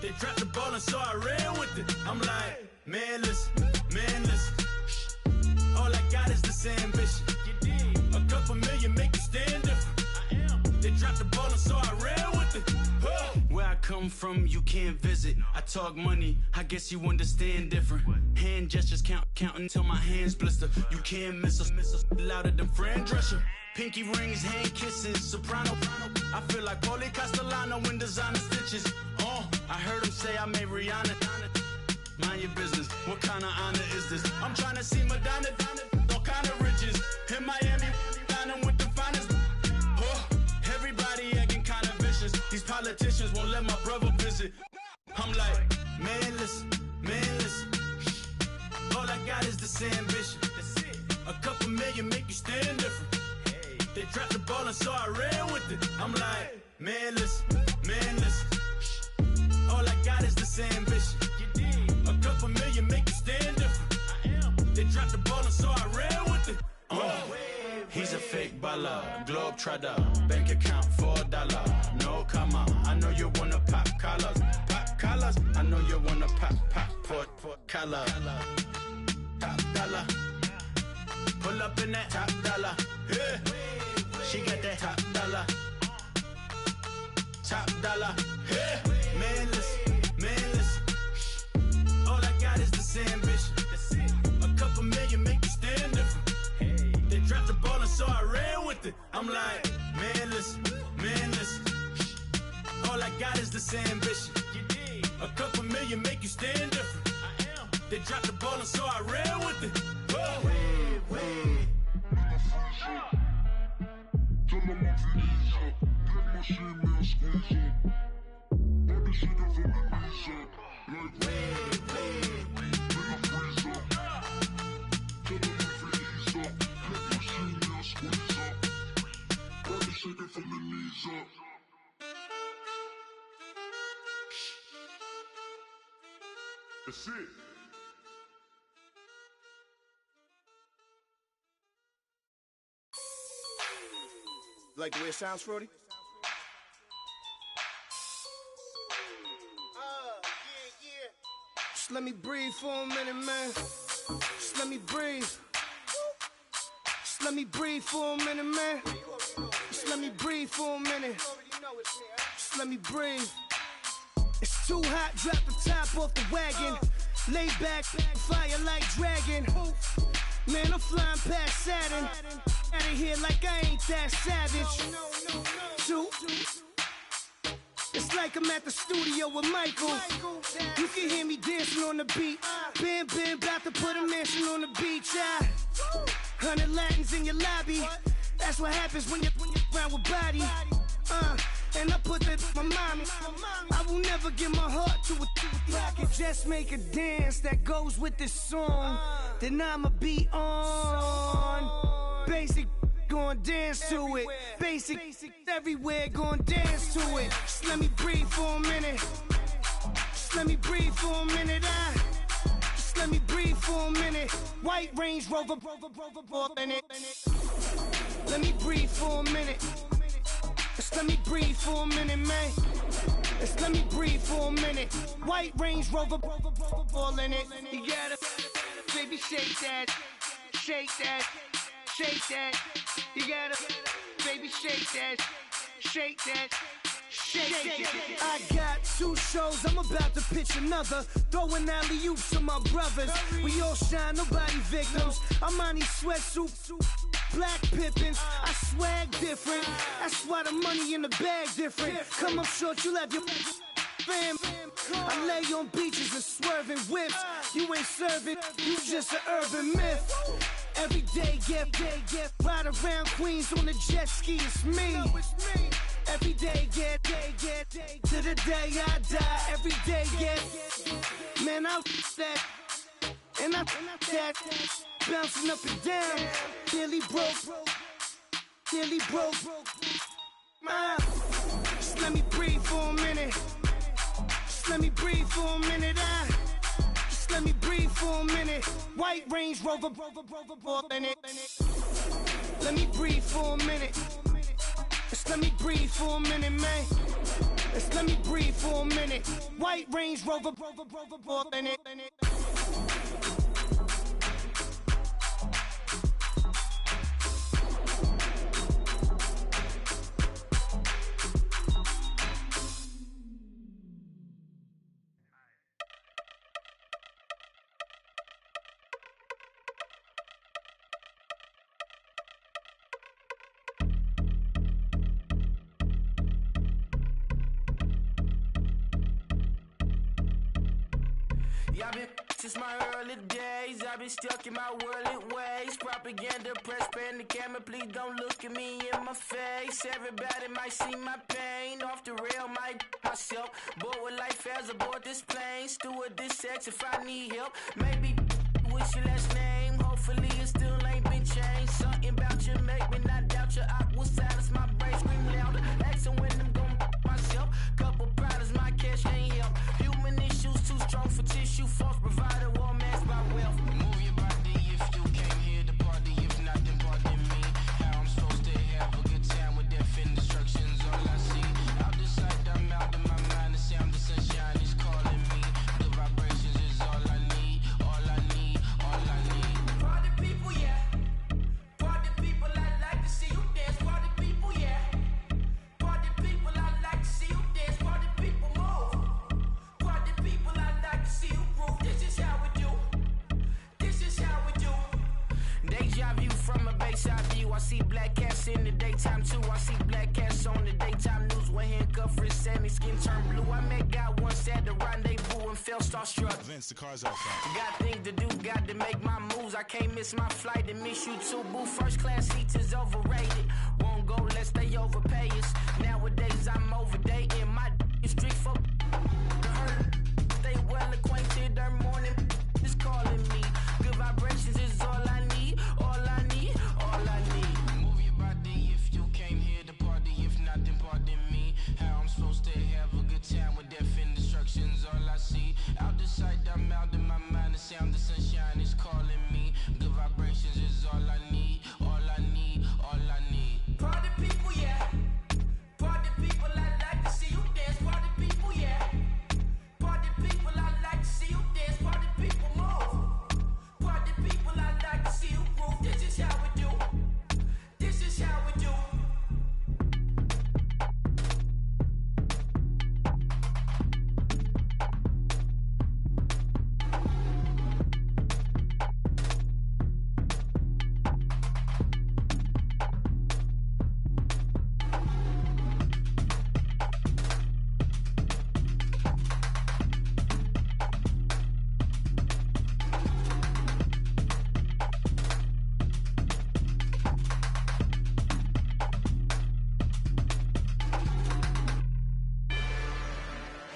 Speaker 12: They dropped the ball and so I ran with it. I'm like, manless. All I got is this ambition. A couple million make you stand different. They dropped the ball and so I ran with it. Where I come from, you can't visit. I talk money, I guess you understand different. Hand gestures counting till my hands blister. You can't miss us louder than Fran Drescher. Pinky rings, hand kisses, soprano. I feel like Paulie Castellano in designer stitches. I heard him say I made Rihanna. Mind your business, what kind of honor is this? I'm trying to see Madonna, all kind of riches. In Miami, dining with the finest. Everybody acting kind of vicious. These politicians won't let my brother visit. I'm like, manless. All I got is this ambition. A couple million make you stand different. They dropped the ball and so I ran with it. I'm like, manless. All I got is this ambition. A couple million make you stand different. They dropped the ball and so I ran with it. He's a fake baller, globe trotter, bank account $4. No comma, I know you wanna pop collars. I know you wanna pop collar. Top dollar, pull up in that top dollar. Yeah. She got that top dollar. Yeah. Manless. All I got is this ambition. A couple million make you stand different. They dropped the ball and so I ran with it. I'm like, manless. All I got is this ambition. A couple million make you stand different. They dropped the ball and so I ran with it.
Speaker 13: That's it.
Speaker 14: Like the way it sounds, Frody? Just let me breathe for a minute, man. Just let me breathe. Just let me breathe for a minute, man. Just let me breathe for a minute. Just let me breathe. It's too hot, drop the top off the wagon. Lay back, fire like dragon. Man, I'm flying past Saturn. Out of here like I ain't that savage. Two. It's like I'm at the studio with Michael. You can hear me dancing on the beat. Bam, about to put a mansion on the beach. 100 Latins in your lobby. That's what happens when you're around with body. And I put that in my mommy. I will never give my heart to a I can just make a dance that goes with this song. Then I'ma be on. Basic, gon' dance to it. Basic, everywhere, gon' dance to it. Just let me breathe for a minute. Just let me breathe for a minute. Just let me breathe for a minute. White Range Rover, in it. Let me breathe for a minute. Just let me breathe for a minute, man. Just let me breathe for a minute. White Range Rover, all in it. You gotta, baby, shake that, shake that, shake that. You gotta, baby, shake that, shake that. Shake. I got 2 shows, I'm about to pitch another. Throwing alley-oops to my brothers. We all shine, nobody victims. I'm on these sweatsuits, black pippins. I swag different. That's why the money in the bag different. Come up short, you left your fam. I lay on beaches and swerving whips. You ain't serving, you just an urban myth. Every day, get ride around Queens on a jet ski, it's me. Every day get to the day I die. Every day get, man, I that. And I that bouncing up and down, nearly broke. Just let me breathe for a minute. Just let me breathe for a minute. Just let me breathe for a minute. White Range Rover, in it. Let me breathe for a minute. Just let me breathe for a minute, man. Just let me breathe for a minute. White Range Rover, in it.
Speaker 5: Y'all been since my early days, I've been stuck in my worldly ways. Propaganda, press, pan the camera, please don't look at me in my face. Everybody might see my pain, off the rail, might myself. Bored with life as aboard this plane, steward this sex if I need help. Maybe what's your last name? Hopefully it still ain't been changed. Something about you make me not doubt your I will silence my brain, scream louder. Asking when I'm gon' myself. Couple problems, my cash ain't help. Human issues too strong for tissue. False provider, war masked by wealth. Move your body if you came here to party. If not, then pardon me. How I'm supposed to have a good time with death and destruction's all I see. Out the sight, I'm out of my mind. The sound of sunshine is calling me. The vibrations is all I need. All I need, all I need. Party people, yeah. Party people, I like to see you dance. Party people, yeah. Party people, I like to see you dance. Party people, move. Party people, I like to see you groove. This is how we do. This is how we do. Deja view from a bayside view. I see black cats in the daytime too. I see black cats on the daytime news. When handcuffed, wrist and his skin turned blue. I met God once at the rendezvous and felt starstruck.
Speaker 15: Vince, the car's outside.
Speaker 5: Got things to do, got to make my moves. I can't miss my flight and miss you too, boo. First class seats is overrated. Won't go lest they overpay us. Nowadays I'm overdating. My street folk stay well acquainted. Their morning is calling me. Good vibrations is all I need. All I need, all I need. Move your body if you came here to party. If not, then pardon me. How I'm supposed to have a good time with death and destruction's all I see. Out the sight, I'm out of my mind. The sound of sunshine is calling me. Good vibrations is all I need. All I need, all I need. Party people, yeah. Party people, I like to see you dance. Party people, yeah. Party people, I like to see you dance. Party people, move. Party people, I like to see you groove. This is how we do. This is how we do.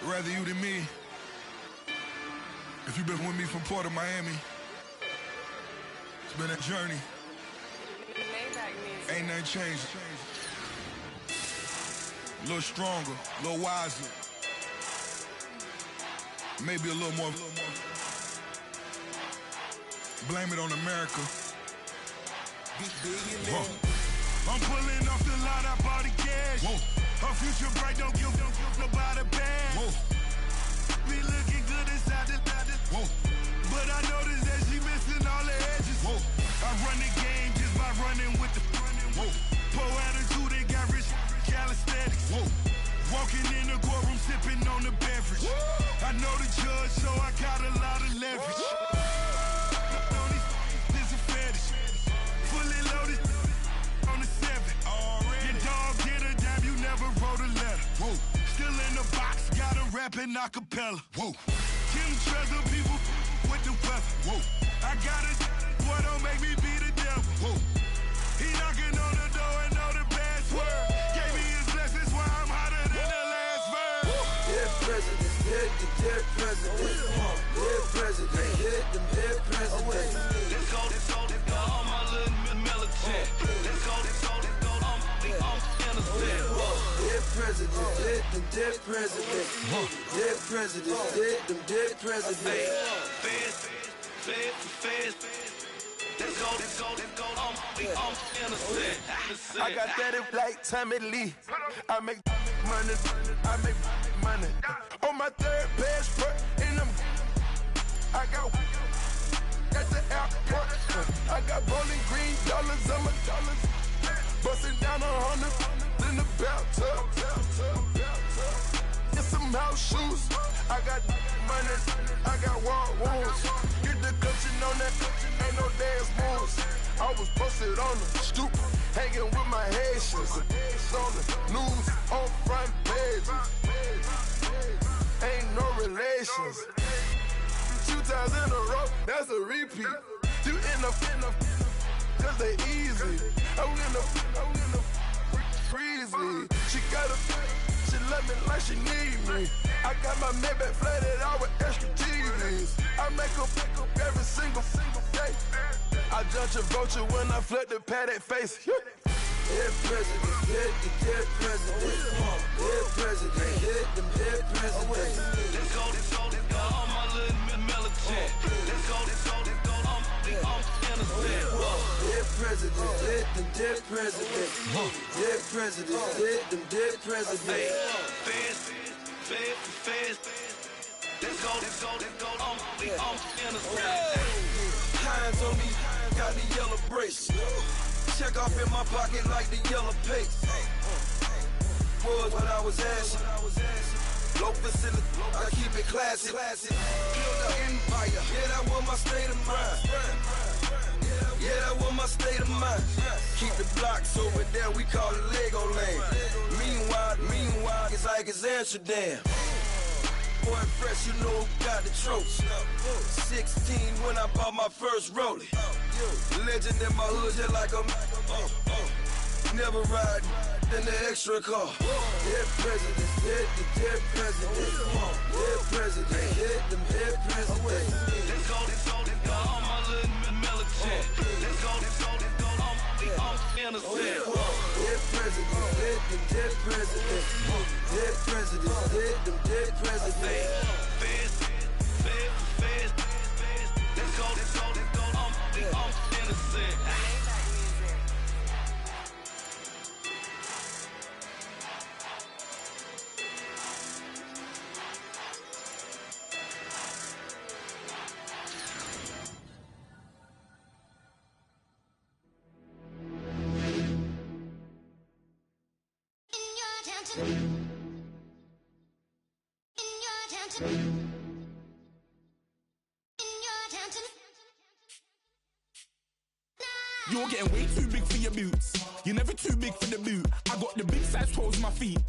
Speaker 9: Rather you than me. If you've been with me from Port of Miami, it's been a journey. Ain't nothing changed. A little stronger, a little wiser. Maybe a little more. Blame it on America.
Speaker 6: I'm pulling off the lot, I bought the cash.
Speaker 9: Whoa.
Speaker 6: Her future bright, don't give nobody bad.
Speaker 9: Whoa.
Speaker 6: Be looking good inside the
Speaker 9: Whoa.
Speaker 6: but I noticed that she missing all the edges.
Speaker 9: Whoa.
Speaker 6: I run the game just by running with the
Speaker 9: Whoa.
Speaker 6: poor attitude, they got rich calisthenics.
Speaker 9: Whoa.
Speaker 6: Walking in the courtroom, sipping on the beverage.
Speaker 9: Woo.
Speaker 6: I know the judge, so I got a lot of leverage. This a fetish. Fully loaded on the 7. Your dog get a dime, you never wrote a letter.
Speaker 9: Whoa.
Speaker 6: Still in the box, gotta rap it acapella.
Speaker 9: Whoa.
Speaker 6: Kim treasure people with the weapon.
Speaker 9: Whoa.
Speaker 6: I got it, boy, don't make me be the devil.
Speaker 9: Whoa.
Speaker 6: He knocking on the door and know the password. Gave me his blessings while I
Speaker 7: hit the dead president. Dead president, hit them dead presidents.
Speaker 12: Let's go, all my little militant. Let's go, I'm innocent.
Speaker 7: Dead president, hit them dead presidents. Dead president, hit them dead presidents.
Speaker 12: Fast. Let's go, I'm innocent.
Speaker 7: I got that like Tommy Lee. I make money. On my third passport, in them, I got at the airport. I got bowling green dollars on my dollars. Busting down 100 in the bathtub. Get some house shoes. I got money. I got war wounds. Get the coaching on that. Ain't no dance moves. I was posted on the stoop, hanging with my Haitians. On the news, on front pages. Ain't no relations. 2 times in a row, that's a repeat. You in the cause they easy. I'm in the freezy. She love me like she need me. I got my Maybach flooded out with extra TVs. I make her pick up every single day. I judge a vulture when I flip the paddock face. Dead president, hit the dead president. Dead president, hit them dead presidents.
Speaker 12: Let's go, all my little militant. Let's go, I'm innocent.
Speaker 7: Dead president, hit them dead presidents. Dead president, hit them dead presidents.
Speaker 12: Fast. Let's go, I'm innocent.
Speaker 7: Hands on me, got the yellow brace. Check off in my pocket like the yellow paste. Was when I was asking. Low facility, I keep it classy. Build an empire, yeah, that was my state of mind. Yeah, that was my state of mind. Keep the blocks over there, we call it Lego Land. Meanwhile, it's like it's Amsterdam. Boy, fresh, you know who got the tropes. 16 when I bought my first rollie. Legend in my hood, just like a never ride in the extra car. Dead presidents, hit the dead presidents. Dead president, hit them dead presidents.
Speaker 12: Let's go, all my little militant. Let's go, I'm innocent.
Speaker 7: Dead presidents, hit them dead presidents. Dead presidents, hit them dead presidents.
Speaker 12: Fast. Let's go, I'm innocent.
Speaker 15: You're getting way too big for your boots. You're never too big for the boot. I got the big size toes on my feet.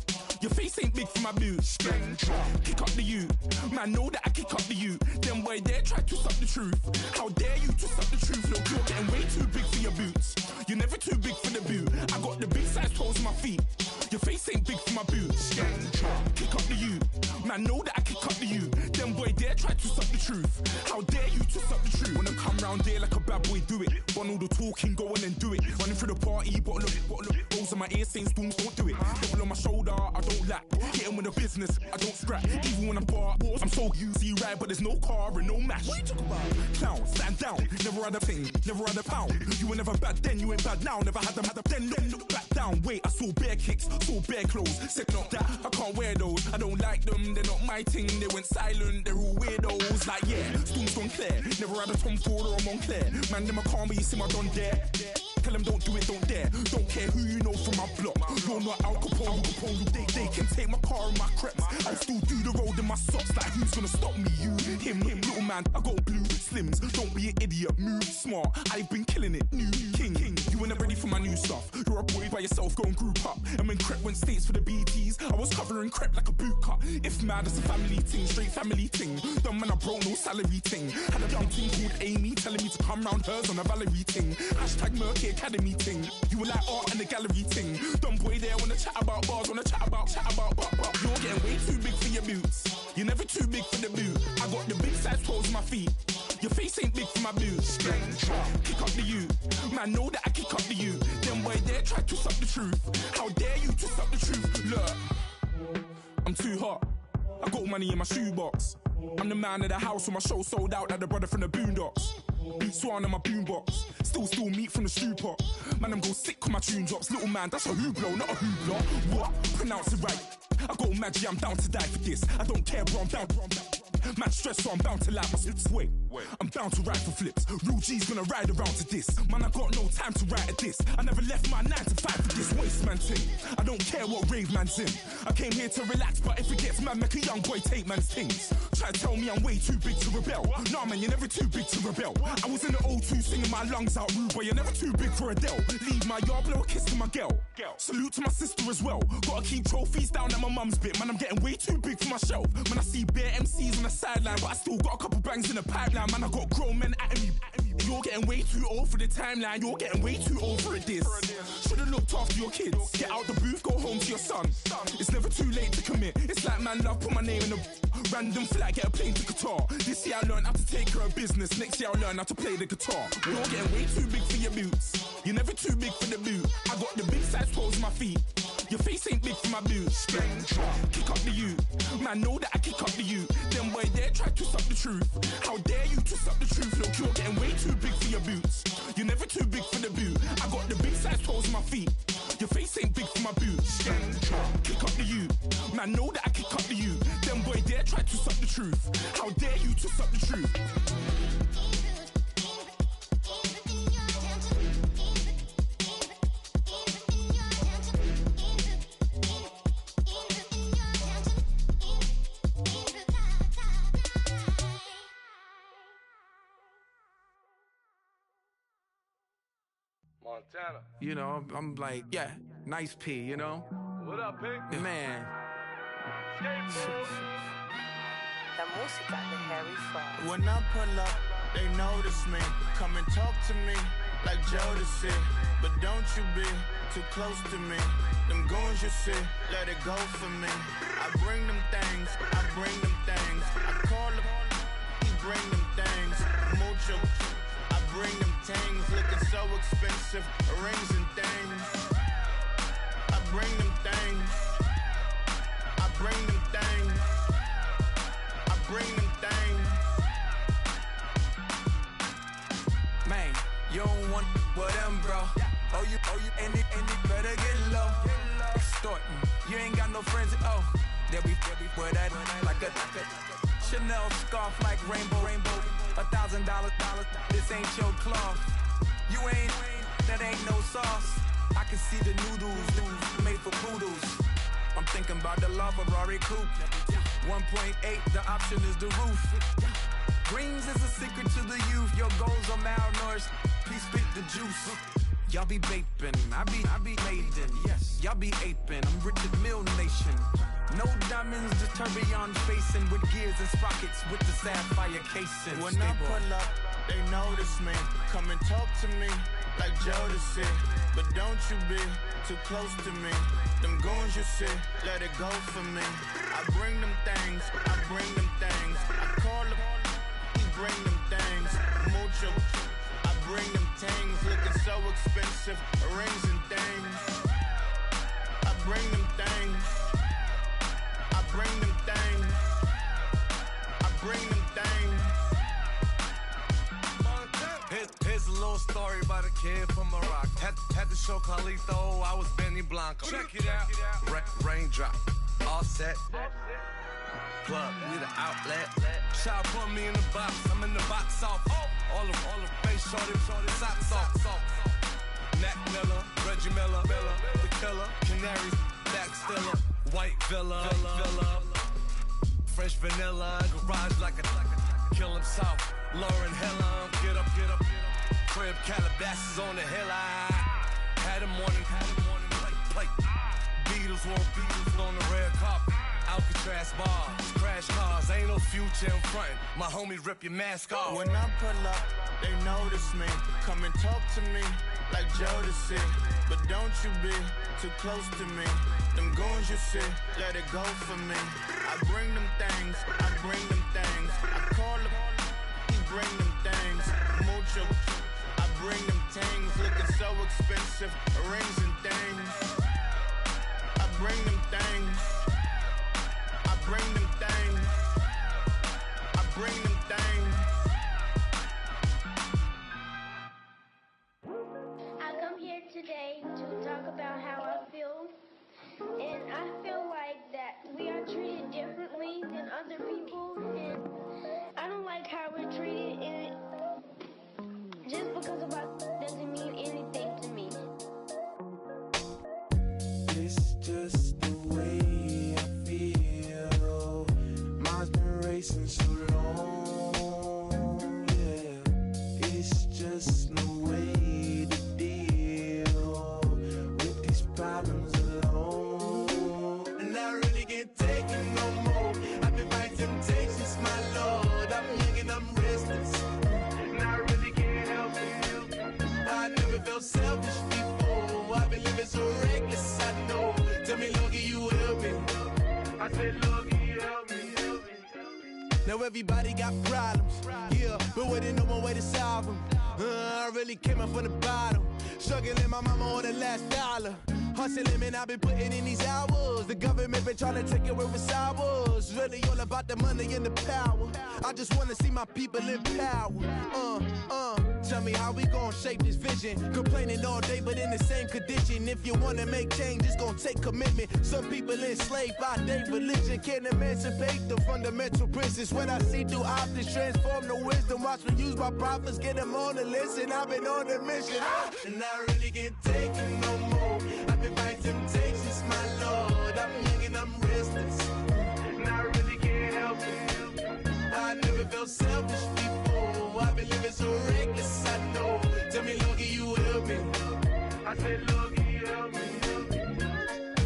Speaker 15: Your face ain't big for my boots. Kick up the you. Man, know that I kick up the you. Them boy dare try to suck the truth. How dare you to suck the truth? Look, you're getting way too big for your boots. You're never too big for the boot. I got the big size toes on my feet. Your face ain't big for my boots. Kick up the you. Man, know that I kick up the you. Them boy dare try to suck the truth. How dare you to suck the truth? Wanna come round there like a bad boy, do it. Want all the talking, go on and do it. Running through the party, bottle of rolls in my ear saying storms, don't do it. Double on my shoulder, I don't lack. Hitting with the business, I don't scrap. Even when I'm bar, I'm so easy ride, but there's no car and no match. What you talk about? Clown, stand down, never had a thing, never had a pound. You were never bad then, you ain't bad now. Never had them, then look back down. Wait, I saw bare kicks, saw bare clothes. Said not that, I can't wear those. I don't like them, they're not my thing. They went silent, they're all weirdos. Like yeah, storms don't clear. Never had a Tom Ford or a Montclair. Man, them I can't, but you see my don dare. Tell them don't do it, don't dare. Don't care who you know from my block. You're not Al Capone. They can take my car and my creps. I'll still do the road in my socks. Like who's gonna stop me? You, him, little man. I got blue slims. Don't be an idiot. Move smart. I've been killing it. New king. You You weren't ready for my new stuff. You're a boy by yourself, go and group up. And when Crep went states for the BTs, I was covering Crep like a boot cut. If mad, it's a family thing, straight family thing. Dumb man, I broke no salary thing. Had a young thing called Amy telling me to come round hers on a Valerie thing. Hashtag Murky Academy thing. You were like art and the gallery thing. Dumb boy there wanna chat about bars, wanna chat about. You're getting way too big for your boots. You're never too big for the boot. I got the big size toes on my feet. Your face ain't big for my boots. Kick up the you. Man, know that I kick up the you. Them boy there try to suck the truth. How dare you to suck the truth? Look, I'm too hot. I got money in my shoebox. I'm the man of the house when my show sold out like the brother from the Boondocks. Beat Swan in my boombox. Still meat from the stew pot. Man, I'm go sick when my tune drops. Little man, that's a hooplo, not a hoopla. What? Pronounce it right. I got magic, I'm down to die for this. I don't care, bro, I'm down. Man stressed, so I'm bound to like my slips. Wait, I'm bound to ride for flips. Real G's gonna ride around to this. Man, I got no time to write at this. I never left my 9 to 5 for this waste man thing. I don't care what rave man's in. I came here to relax, but if it gets mad, make a young boy take man's things. Try to tell me I'm way too big to rebel. Nah, man, you're never too big to rebel. I was in the O2 singing my lungs out rude, but you're never too big for Adele. Leave my yard, blow a kiss to my girl. Salute to my sister as well. Gotta keep trophies down at my mum's bit. Man, I'm getting way too big for my shelf. Man, I see bare MCs on the sideline, but I still got a couple bangs in the pipeline. Man, I got grown men at me. You're getting way too old for the timeline. You're getting way too old for a diss. Should've looked after your kids. Get out the booth, go home to your son. It's never too late to commit. It's like man love, put my name in a random flight, get a plane to Qatar. This year I learned how to take care of business. Next year I'll learn how to play the guitar. You're getting way too big for your boots. You're never too big for the boot. I got the big size toes on my feet. Your face ain't big for my boots. Kick up the you. Man, know that I kick up the you. Them boy there try to suck the truth. How dare you to suck the truth? Look, you're getting way too big for your boots. You're never too big for the boot. I got the big size toes on my feet. Your face ain't big for my boots. Kick up the you. Man, know that I kick up the you. Them boy there try to suck the truth. How dare you to suck the truth?
Speaker 7: Montana.
Speaker 16: You know, I'm like, yeah, nice P, you know?
Speaker 7: What up, Pink?
Speaker 16: Man.
Speaker 17: La música de Harry Fraud.
Speaker 18: When I pull up, they notice me. Come and talk to me like Jodeci. But don't you be too close to me. Them goons you see, let it go for me. I bring them things, I bring them things. I call them, he bring them things. Mucho, I bring them things. Looking so expensive, rings and things. I bring them things. I bring them things. I bring them things.
Speaker 8: Man, you don't want with them, bro. Oh, you, and it better get low. Extorting, you ain't got no friends. Oh, they'll be wear that like a Chanel scarf like rainbow. $1,000. This ain't your cloth. You ain't, that ain't no sauce. I can see the noodles made for poodles. I'm thinking about the LaFerrari coupe. 1.8, the option is the roof. Greens is a secret to the youth. Your goals are malnourished. Please spit the juice. Y'all be vaping, I be maiden. Yes, y'all be aping. I'm Richard Mill Nation. No diamonds, just tourbillon facing with gears and sprockets with the sapphire casing.
Speaker 18: When I pull up, they notice me. Come and talk to me like Jodeci. But don't you be too close to me. Them goons you see, let it go for me. I bring them things, I bring them things. I call them, he bring them things. Mucho, I bring them things. Looking so expensive, rings and things. I bring them things. I bring them things. I bring them things.
Speaker 19: Here's a little story about a kid from Morocco. Had to show Carlito I was Benny Blanco. Check it out. Raindrop, all set. Plug, we the outlet. Shot put me in the box. I'm in the box off. All the face shorty, socks off. Mac Miller, Reggie Miller, the killer, Canaries, Back Stiller, White Villa, Fresh vanilla, garage like a kill himself. Lauren Hiller, get up. Crib Calabasas on the hill. had a morning plate. Beatles want Beatles on the red carpet. Alcatraz bars, crash cars, ain't no future in front. My homie rip your mask off.
Speaker 18: When I pull up, they notice me. Come and talk to me like Jodeci. But don't you be too close to me. Them goons you see, let it go for me. I bring them things, I bring them things. I call them, he bring them things. Mucho, I bring them things. Looking so expensive, rings and things. I bring them things. I bring them things. I bring them things.
Speaker 20: I come here today to talk about how I feel. And I feel like that we are treated differently than other people. And I don't like how we're treated. And just because of us doesn't mean anything to me.
Speaker 8: It's just the way I feel. Mine's been racing so long, yeah. It's just no way to deal with these problems alone. And I really can't take it no more. I've been fighting temptations, my Lord. I'm young and I'm restless, and I really can't help it. I never felt selfish before. I've been living so reckless, I know. Tell me, Lord, can you help me? I said, Lord, can you help me? Now everybody got problems, yeah, but waiting no more way to solve them. I really came up from the bottom, struggling my mama on the last dollar. Hustling, man, I've been putting in these hours. The government been trying to take away what's ours. Really all about the money and the power. I just wanna see my people in power. Tell me how we gon' shape this vision. Complaining all day, but in the same condition. If you wanna make change, it's gon' take commitment. Some people enslaved by their religion can't emancipate the fundamental principles. When I see through optics, transform the wisdom. Watch me use my prophets, get them on the list, and I've been on the mission. And I really can't take it no more. I've been fighting temptations, my Lord. I'm young and I'm restless, and I really can't help it. I never felt selfish before. I've been living so reckless, I know. Tell me, Lord, can you help me? I said, Lord, can you help me?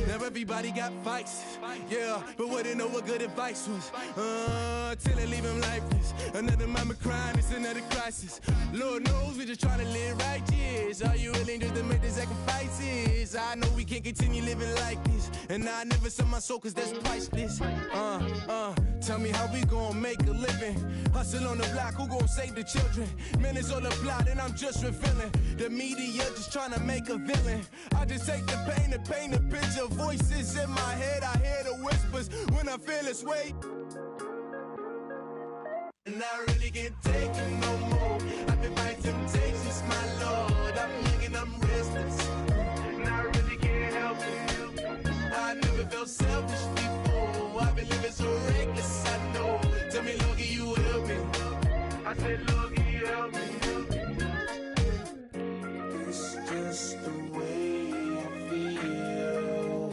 Speaker 8: Now everybody got fights, yeah, but wouldn't know what good advice was. Till they leave him lifeless. Another mama crying, it's another crisis. Lord knows we just trying to live righteous. Are you willing just to make the sacrifices? I know we can't continue living like this, and I never sell my soul cause that's priceless. Tell me how we gon' make a living. Hustle on the block, who gon' save the children? Man, it's all a plot and I'm just revealing. The media just trying to make a villain. I just take the pain and paint a picture. Voices in my head, I hear the whispers when I feel this way. And I really can't take it no more. I've been fighting temptations, my Lord. I'm young and I'm restless, and I really can't help it. I never felt selfish before. I've been living so reckless, I know. Tell me, Lord, can you help me? I said, Lord, can you help me? It's just the way I feel.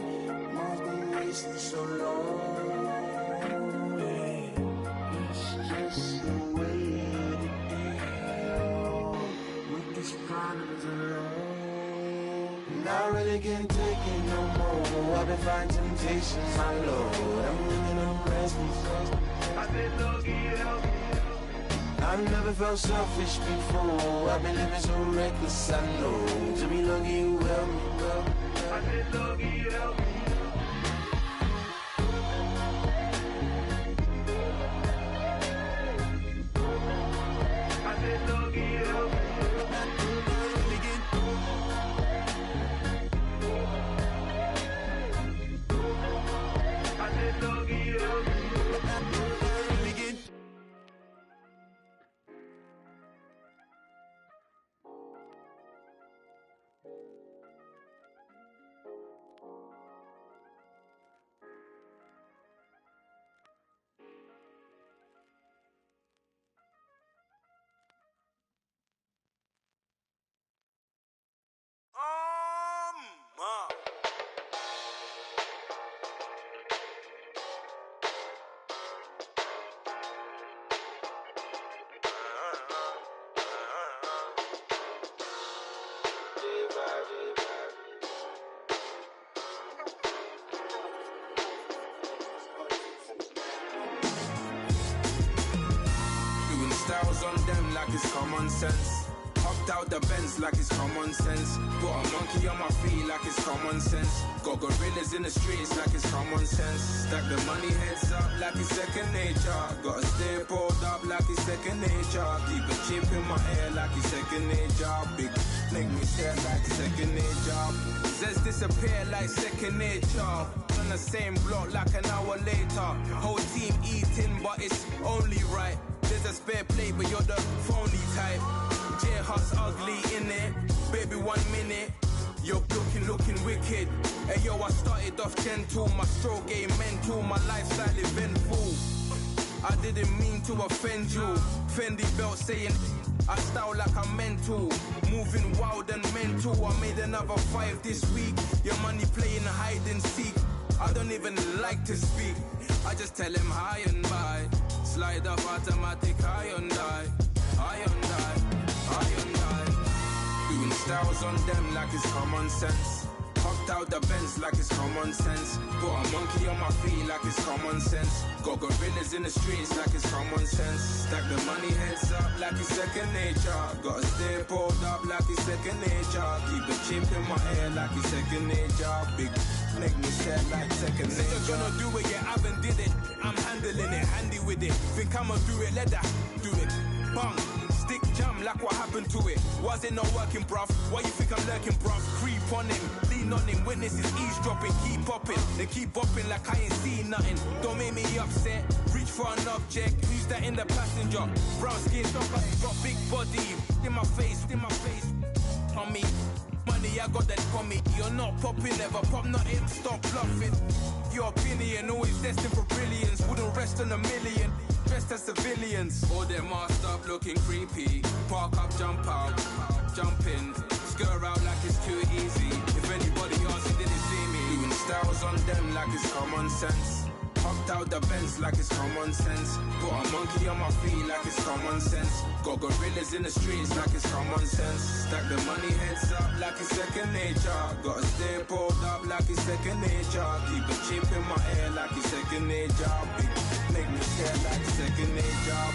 Speaker 8: Mine's been racing so long. And I really can't take it no more. I've been fighting temptations, my Lord. I'm young and I'm restless. I said, Lord, can you help me? I've never felt selfish before. I've been living so reckless, I know. Tell me, Lord, can you help me? I said, Lord, can you help me? I said, Lord, can you help me?
Speaker 9: styles on them like it's common sense. Hopped out the Benz like it's common sense. Put a monkey on my feet like it's common sense. Got gorillas in the streets like it's common sense. Stack the money heads up like it's second nature. Gotta stay pulled up like it's second nature. Keep a chip in my ear like it's second nature. Big make me stare like second nature. Says disappear like second nature. On the same block like an hour later. Whole team eating but it's only right. There's a spare plate but you're the phony type. J-Hut's ugly in it, baby 1 minute. You're looking wicked. Hey yo, I started off gentle, my stroke game mental, my lifestyle eventful. I didn't mean to offend you. Fendi belt saying I style like I'm mental. Moving wild and mental. I made another 5 this week. Your money playing hide and seek. I don't even like to speak. I just tell him hi and bye. Slide up automatic Hyundai. Doing styles on them like it's common sense. Hopped out the Benz like it's common sense. Put a monkey on my feet like it's common sense. Got gorillas in the streets like it's common sense. Stack the money heads up like it's second nature. Gotta stay pulled up like it's second nature. Keep a chip in my ear like it's second nature. Big make me sad like second nature. Said you're gonna do it, yeah, I haven't did it. I'm handling it, handy with it. Think I'ma do it, let that do it. Bang. Stick jam like what happened to it. Was it not working, bruv? Why you think I'm lurking, bruv? Creep on him, lean on him. Witnesses eavesdropping, keep popping. They keep bopping like I ain't seen nothing. Don't make me upset. Reach for an object. Who's that in the passenger? Brown skin, got big body. In my face. On me. Money, I got that for me. You're not popping, never pop nothing. Stop bluffing. Your opinion, always destined for brilliance. Wouldn't rest on a million. Dressed as civilians. All them masked up looking creepy. Park up, jump out, jump in. Skirt out like it's too easy. If anybody else didn't see me. Doing styles on them like it's common sense. Hopped out the Benz like it's common sense. Put a monkey on my feet like it's common sense. Got gorillas in the streets like it's common sense. Stack the money heads up like it's second nature. Gotta stay pulled up like it's second nature. Keep a chip in my ear like it's second nature. Big make me stare like second nature.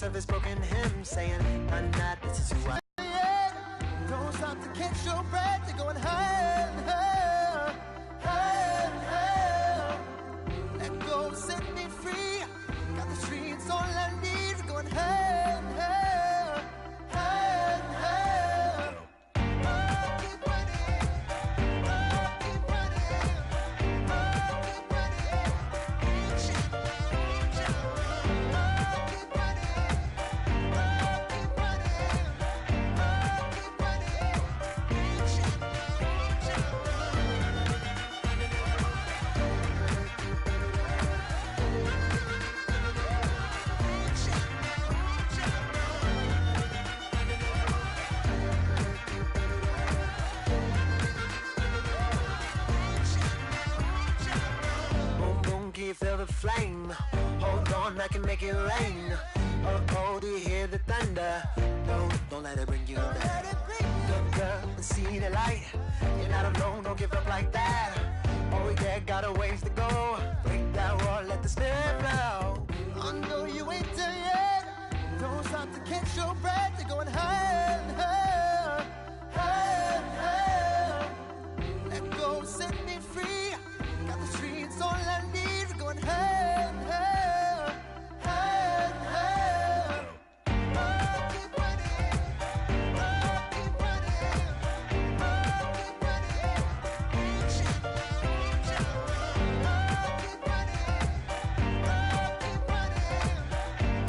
Speaker 21: Of his broken hymn saying, I'm not, this is who I am. Don't stop to catch your breath, you're going higher and higher, higher and higher. Let go, set me free. Got the streets all I need, going higher and higher, higher and higher. Oh, keep running, oh, keep running, oh, keep running. Reach it, reach it, oh, keep running. Feel the flame. Hold on, I can make it rain. Oh, do you hear the thunder? Don't let it bring you down. Look up and see the light. You're not alone, don't give up like that. Oh yeah, got a ways to go. Break that wall, let the spirit flow. I know you ain't done yet. Don't stop to catch your breath. You're going higher and higher, higher and higher. Let go, set me free. Got the streets all I need. We're going higher and higher, higher and higher. Oh, keep running. Oh, keep running. Oh, keep running. Reach out, reach out. Oh, keep running. Oh, keep running.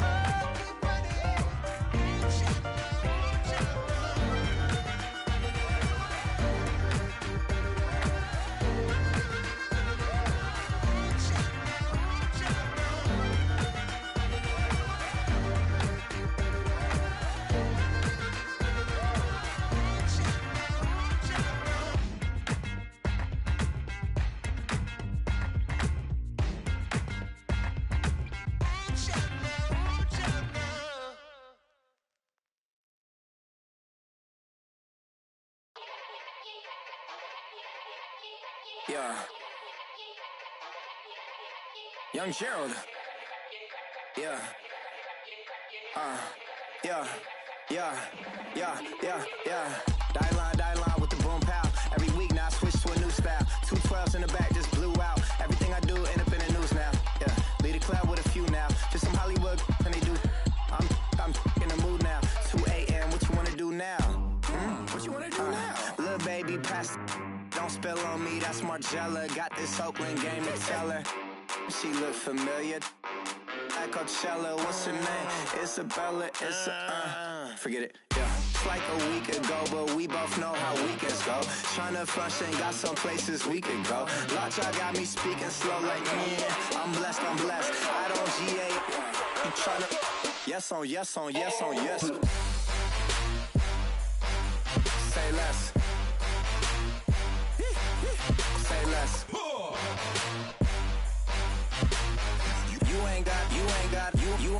Speaker 21: Oh, keep running. Reach out, reach out.
Speaker 1: Yeah. Young Gerald. Yeah. Yeah. Die line with the boom pow. Every week now I switch to a new style. 212s in the back just blew out. Everything I do end up in the news now. Yeah. Lead a club with a few now. Just some Hollywood and they do. I'm in the mood now. 2 a.m. What you wanna do now? What you wanna do now? Little baby pass. Don't spill on me, that's Margella. Got this Oakland game to tell her. She look familiar. At Coachella, what's her name? Isabella, forget it, yeah. It's like a week ago, but we both know how weekends go. Tryna function, got some places we could go. Lockjaw got me speaking slow like, yeah, I'm blessed. I don't GA, you tryna, yes on yes. Say less. Say less.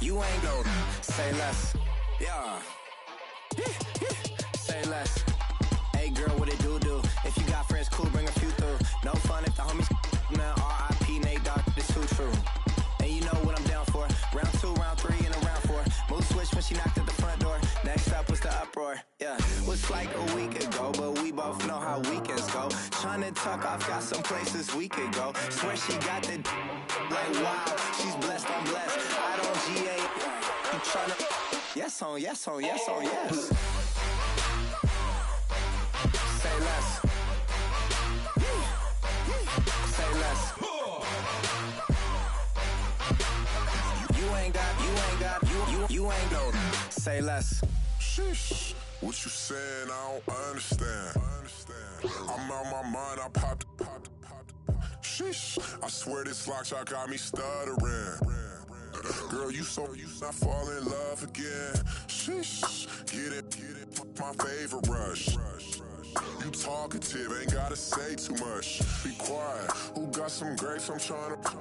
Speaker 1: You ain't go. Say less. Yeah. Say less. Hey girl, what it do? If you got friends, cool, bring a few through. No fun if the homies now R.I.P. Nate Dogg, it's too true. And you know what I'm down for. Round 2, round 3, and a round 4. Mood switch when she knocked at the front door. Next up was the uproar. Yeah, was like a week ago, but we both know how weekends go. Tryna tuck off, got some places we could go. Swear she got the like wow, she's blessed, I'm blessed. I don't GA. You tryna yes on yes. Say less. Say less. You ain't go. Say less.
Speaker 13: Sheesh. What you saying? I don't understand. I'm out my mind. I popped. Sheesh. I swear this lockjaw got me stuttering. Girl, you not fall in love again. Sheesh. Get it. My favorite rush. You talkative, ain't gotta say too much. Be quiet. Who got some grapes? I'm trying to.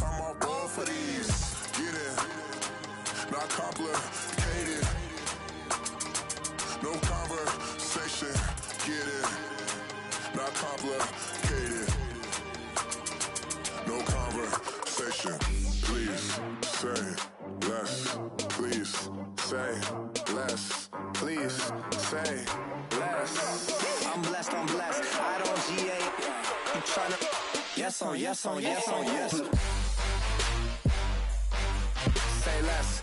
Speaker 13: I'm all both for these. Get in. Not complicated. No conversation. Get in. Not complicated. No conversation. Please say less. Please say less. Please say less.
Speaker 1: I'm blessed. I don't GA. You tryna yes on yes. Say less.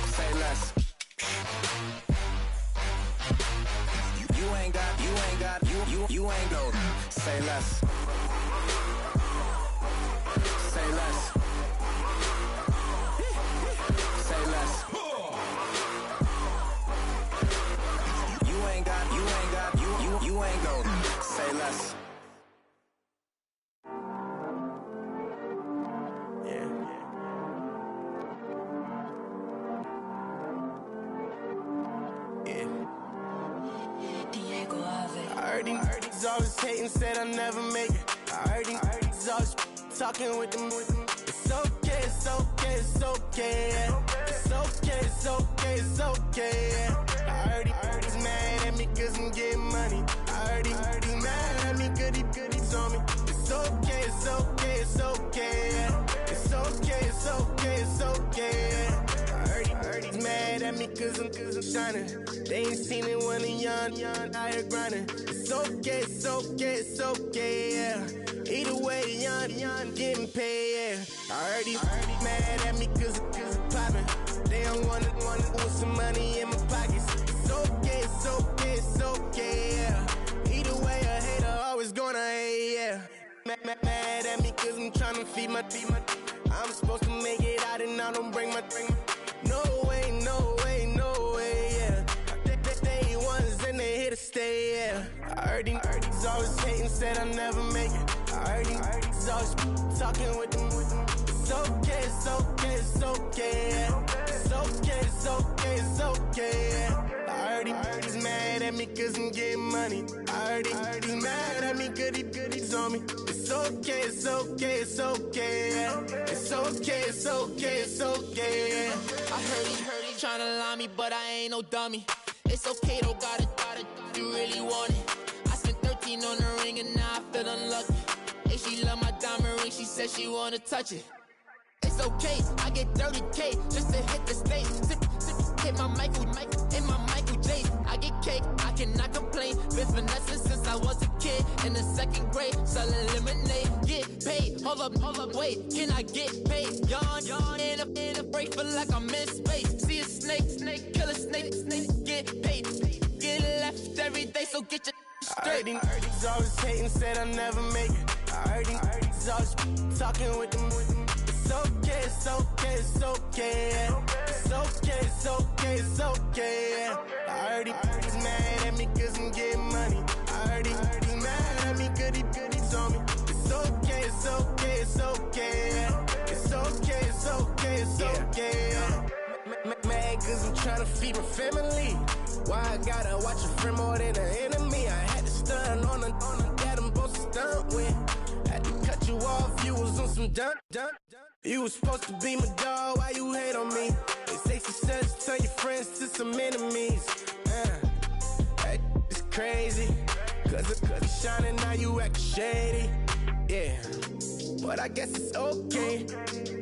Speaker 1: Say less. You ain't got. You ain't go. Say less. Say less. Say less. You ain't got. You ain't go. Say less.
Speaker 21: I heard these always hating, said I'll never make it. I heard these always talking with them. It's okay, it's okay, it's okay. It's okay, it's okay, it's okay. I heard he's mad at me cause I'm getting money. I heard he's mad at me cause he's on me. It's okay, it's okay, it's okay. It's okay, it's okay, it's okay. I heard he's mad at me cause I'm shining. They ain't seen it when I'm young, out here grinding. It's okay, it's okay, it's okay, yeah. Either way, young, getting paid, yeah. I heard he's mad at me cause I'm poppin'. They don't wanna put some money in my pockets. It's okay, it's okay, it's okay, yeah. Either way, a hater always gonna hate, yeah. Mad at me cause I'm tryna feed my I'm supposed to make it out and I don't bring my no way, no way, no way, yeah. They ones and they here to stay, yeah. I heard he's always hating, said I never make it. I heard he's always talking with them. It's okay, it's okay, it's okay, yeah. It's okay, it's okay, it's okay, yeah. I heard he's mad at me cause I'm getting money. I heard he's mad at me cause he's on me. It's okay, it's okay, it's okay, yeah. It's okay, it's okay, it's okay, yeah.
Speaker 4: I heard he tryna lie me, but I ain't no dummy. It's okay though, got it, you really want it. I spent 13 on the ring and now I feel unlucky. Hey, she love my diamond ring, she said she wanna touch it. It's okay, I get 30K just to hit the stage. Hit my Michael, in my Michael J. I get cake, I cannot complain. Been finessing since I was a kid in the 2nd grade, selling lemonade. Get paid, hold up, wait, can I get paid? Yawn, in a break, feel like I'm in space. See a snake, kill a snake, get paid. Get left every day, so get your straight.
Speaker 21: I heard he's always hating, said I never make it. I heard he's always talking with them. It's okay, it's okay, it's okay. It's okay, it's okay, it's okay. I heard he's mad at me cause I'm getting money. I heard he's mad at me cause he's on me. It's okay, it's okay, it's okay. It's okay, it's okay, it's okay. Mad cause I'm tryna feed my family. Why I gotta watch a friend more than an enemy? I had to stun on the dad I'm supposed to stunt with. Had to cut you off, you was on some dun. You was supposed to be my dog, why you hate on me? They say success turn your friends to some enemies. That is crazy. Cause it's shining, now you act shady. Yeah, but I guess it's okay.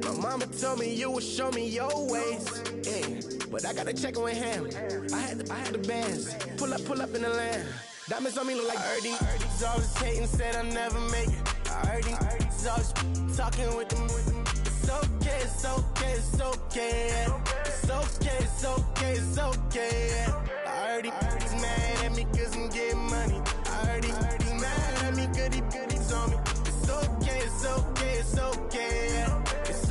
Speaker 21: My mama told me you would show me your ways. Yeah, but I gotta check with him. I had the bands. Pull up in the land. Diamonds on me look like I heard he's always hating, said I never make it. I heard he's always talking with them. It's okay, it's okay, it's okay. It's okay, it's okay, it's okay.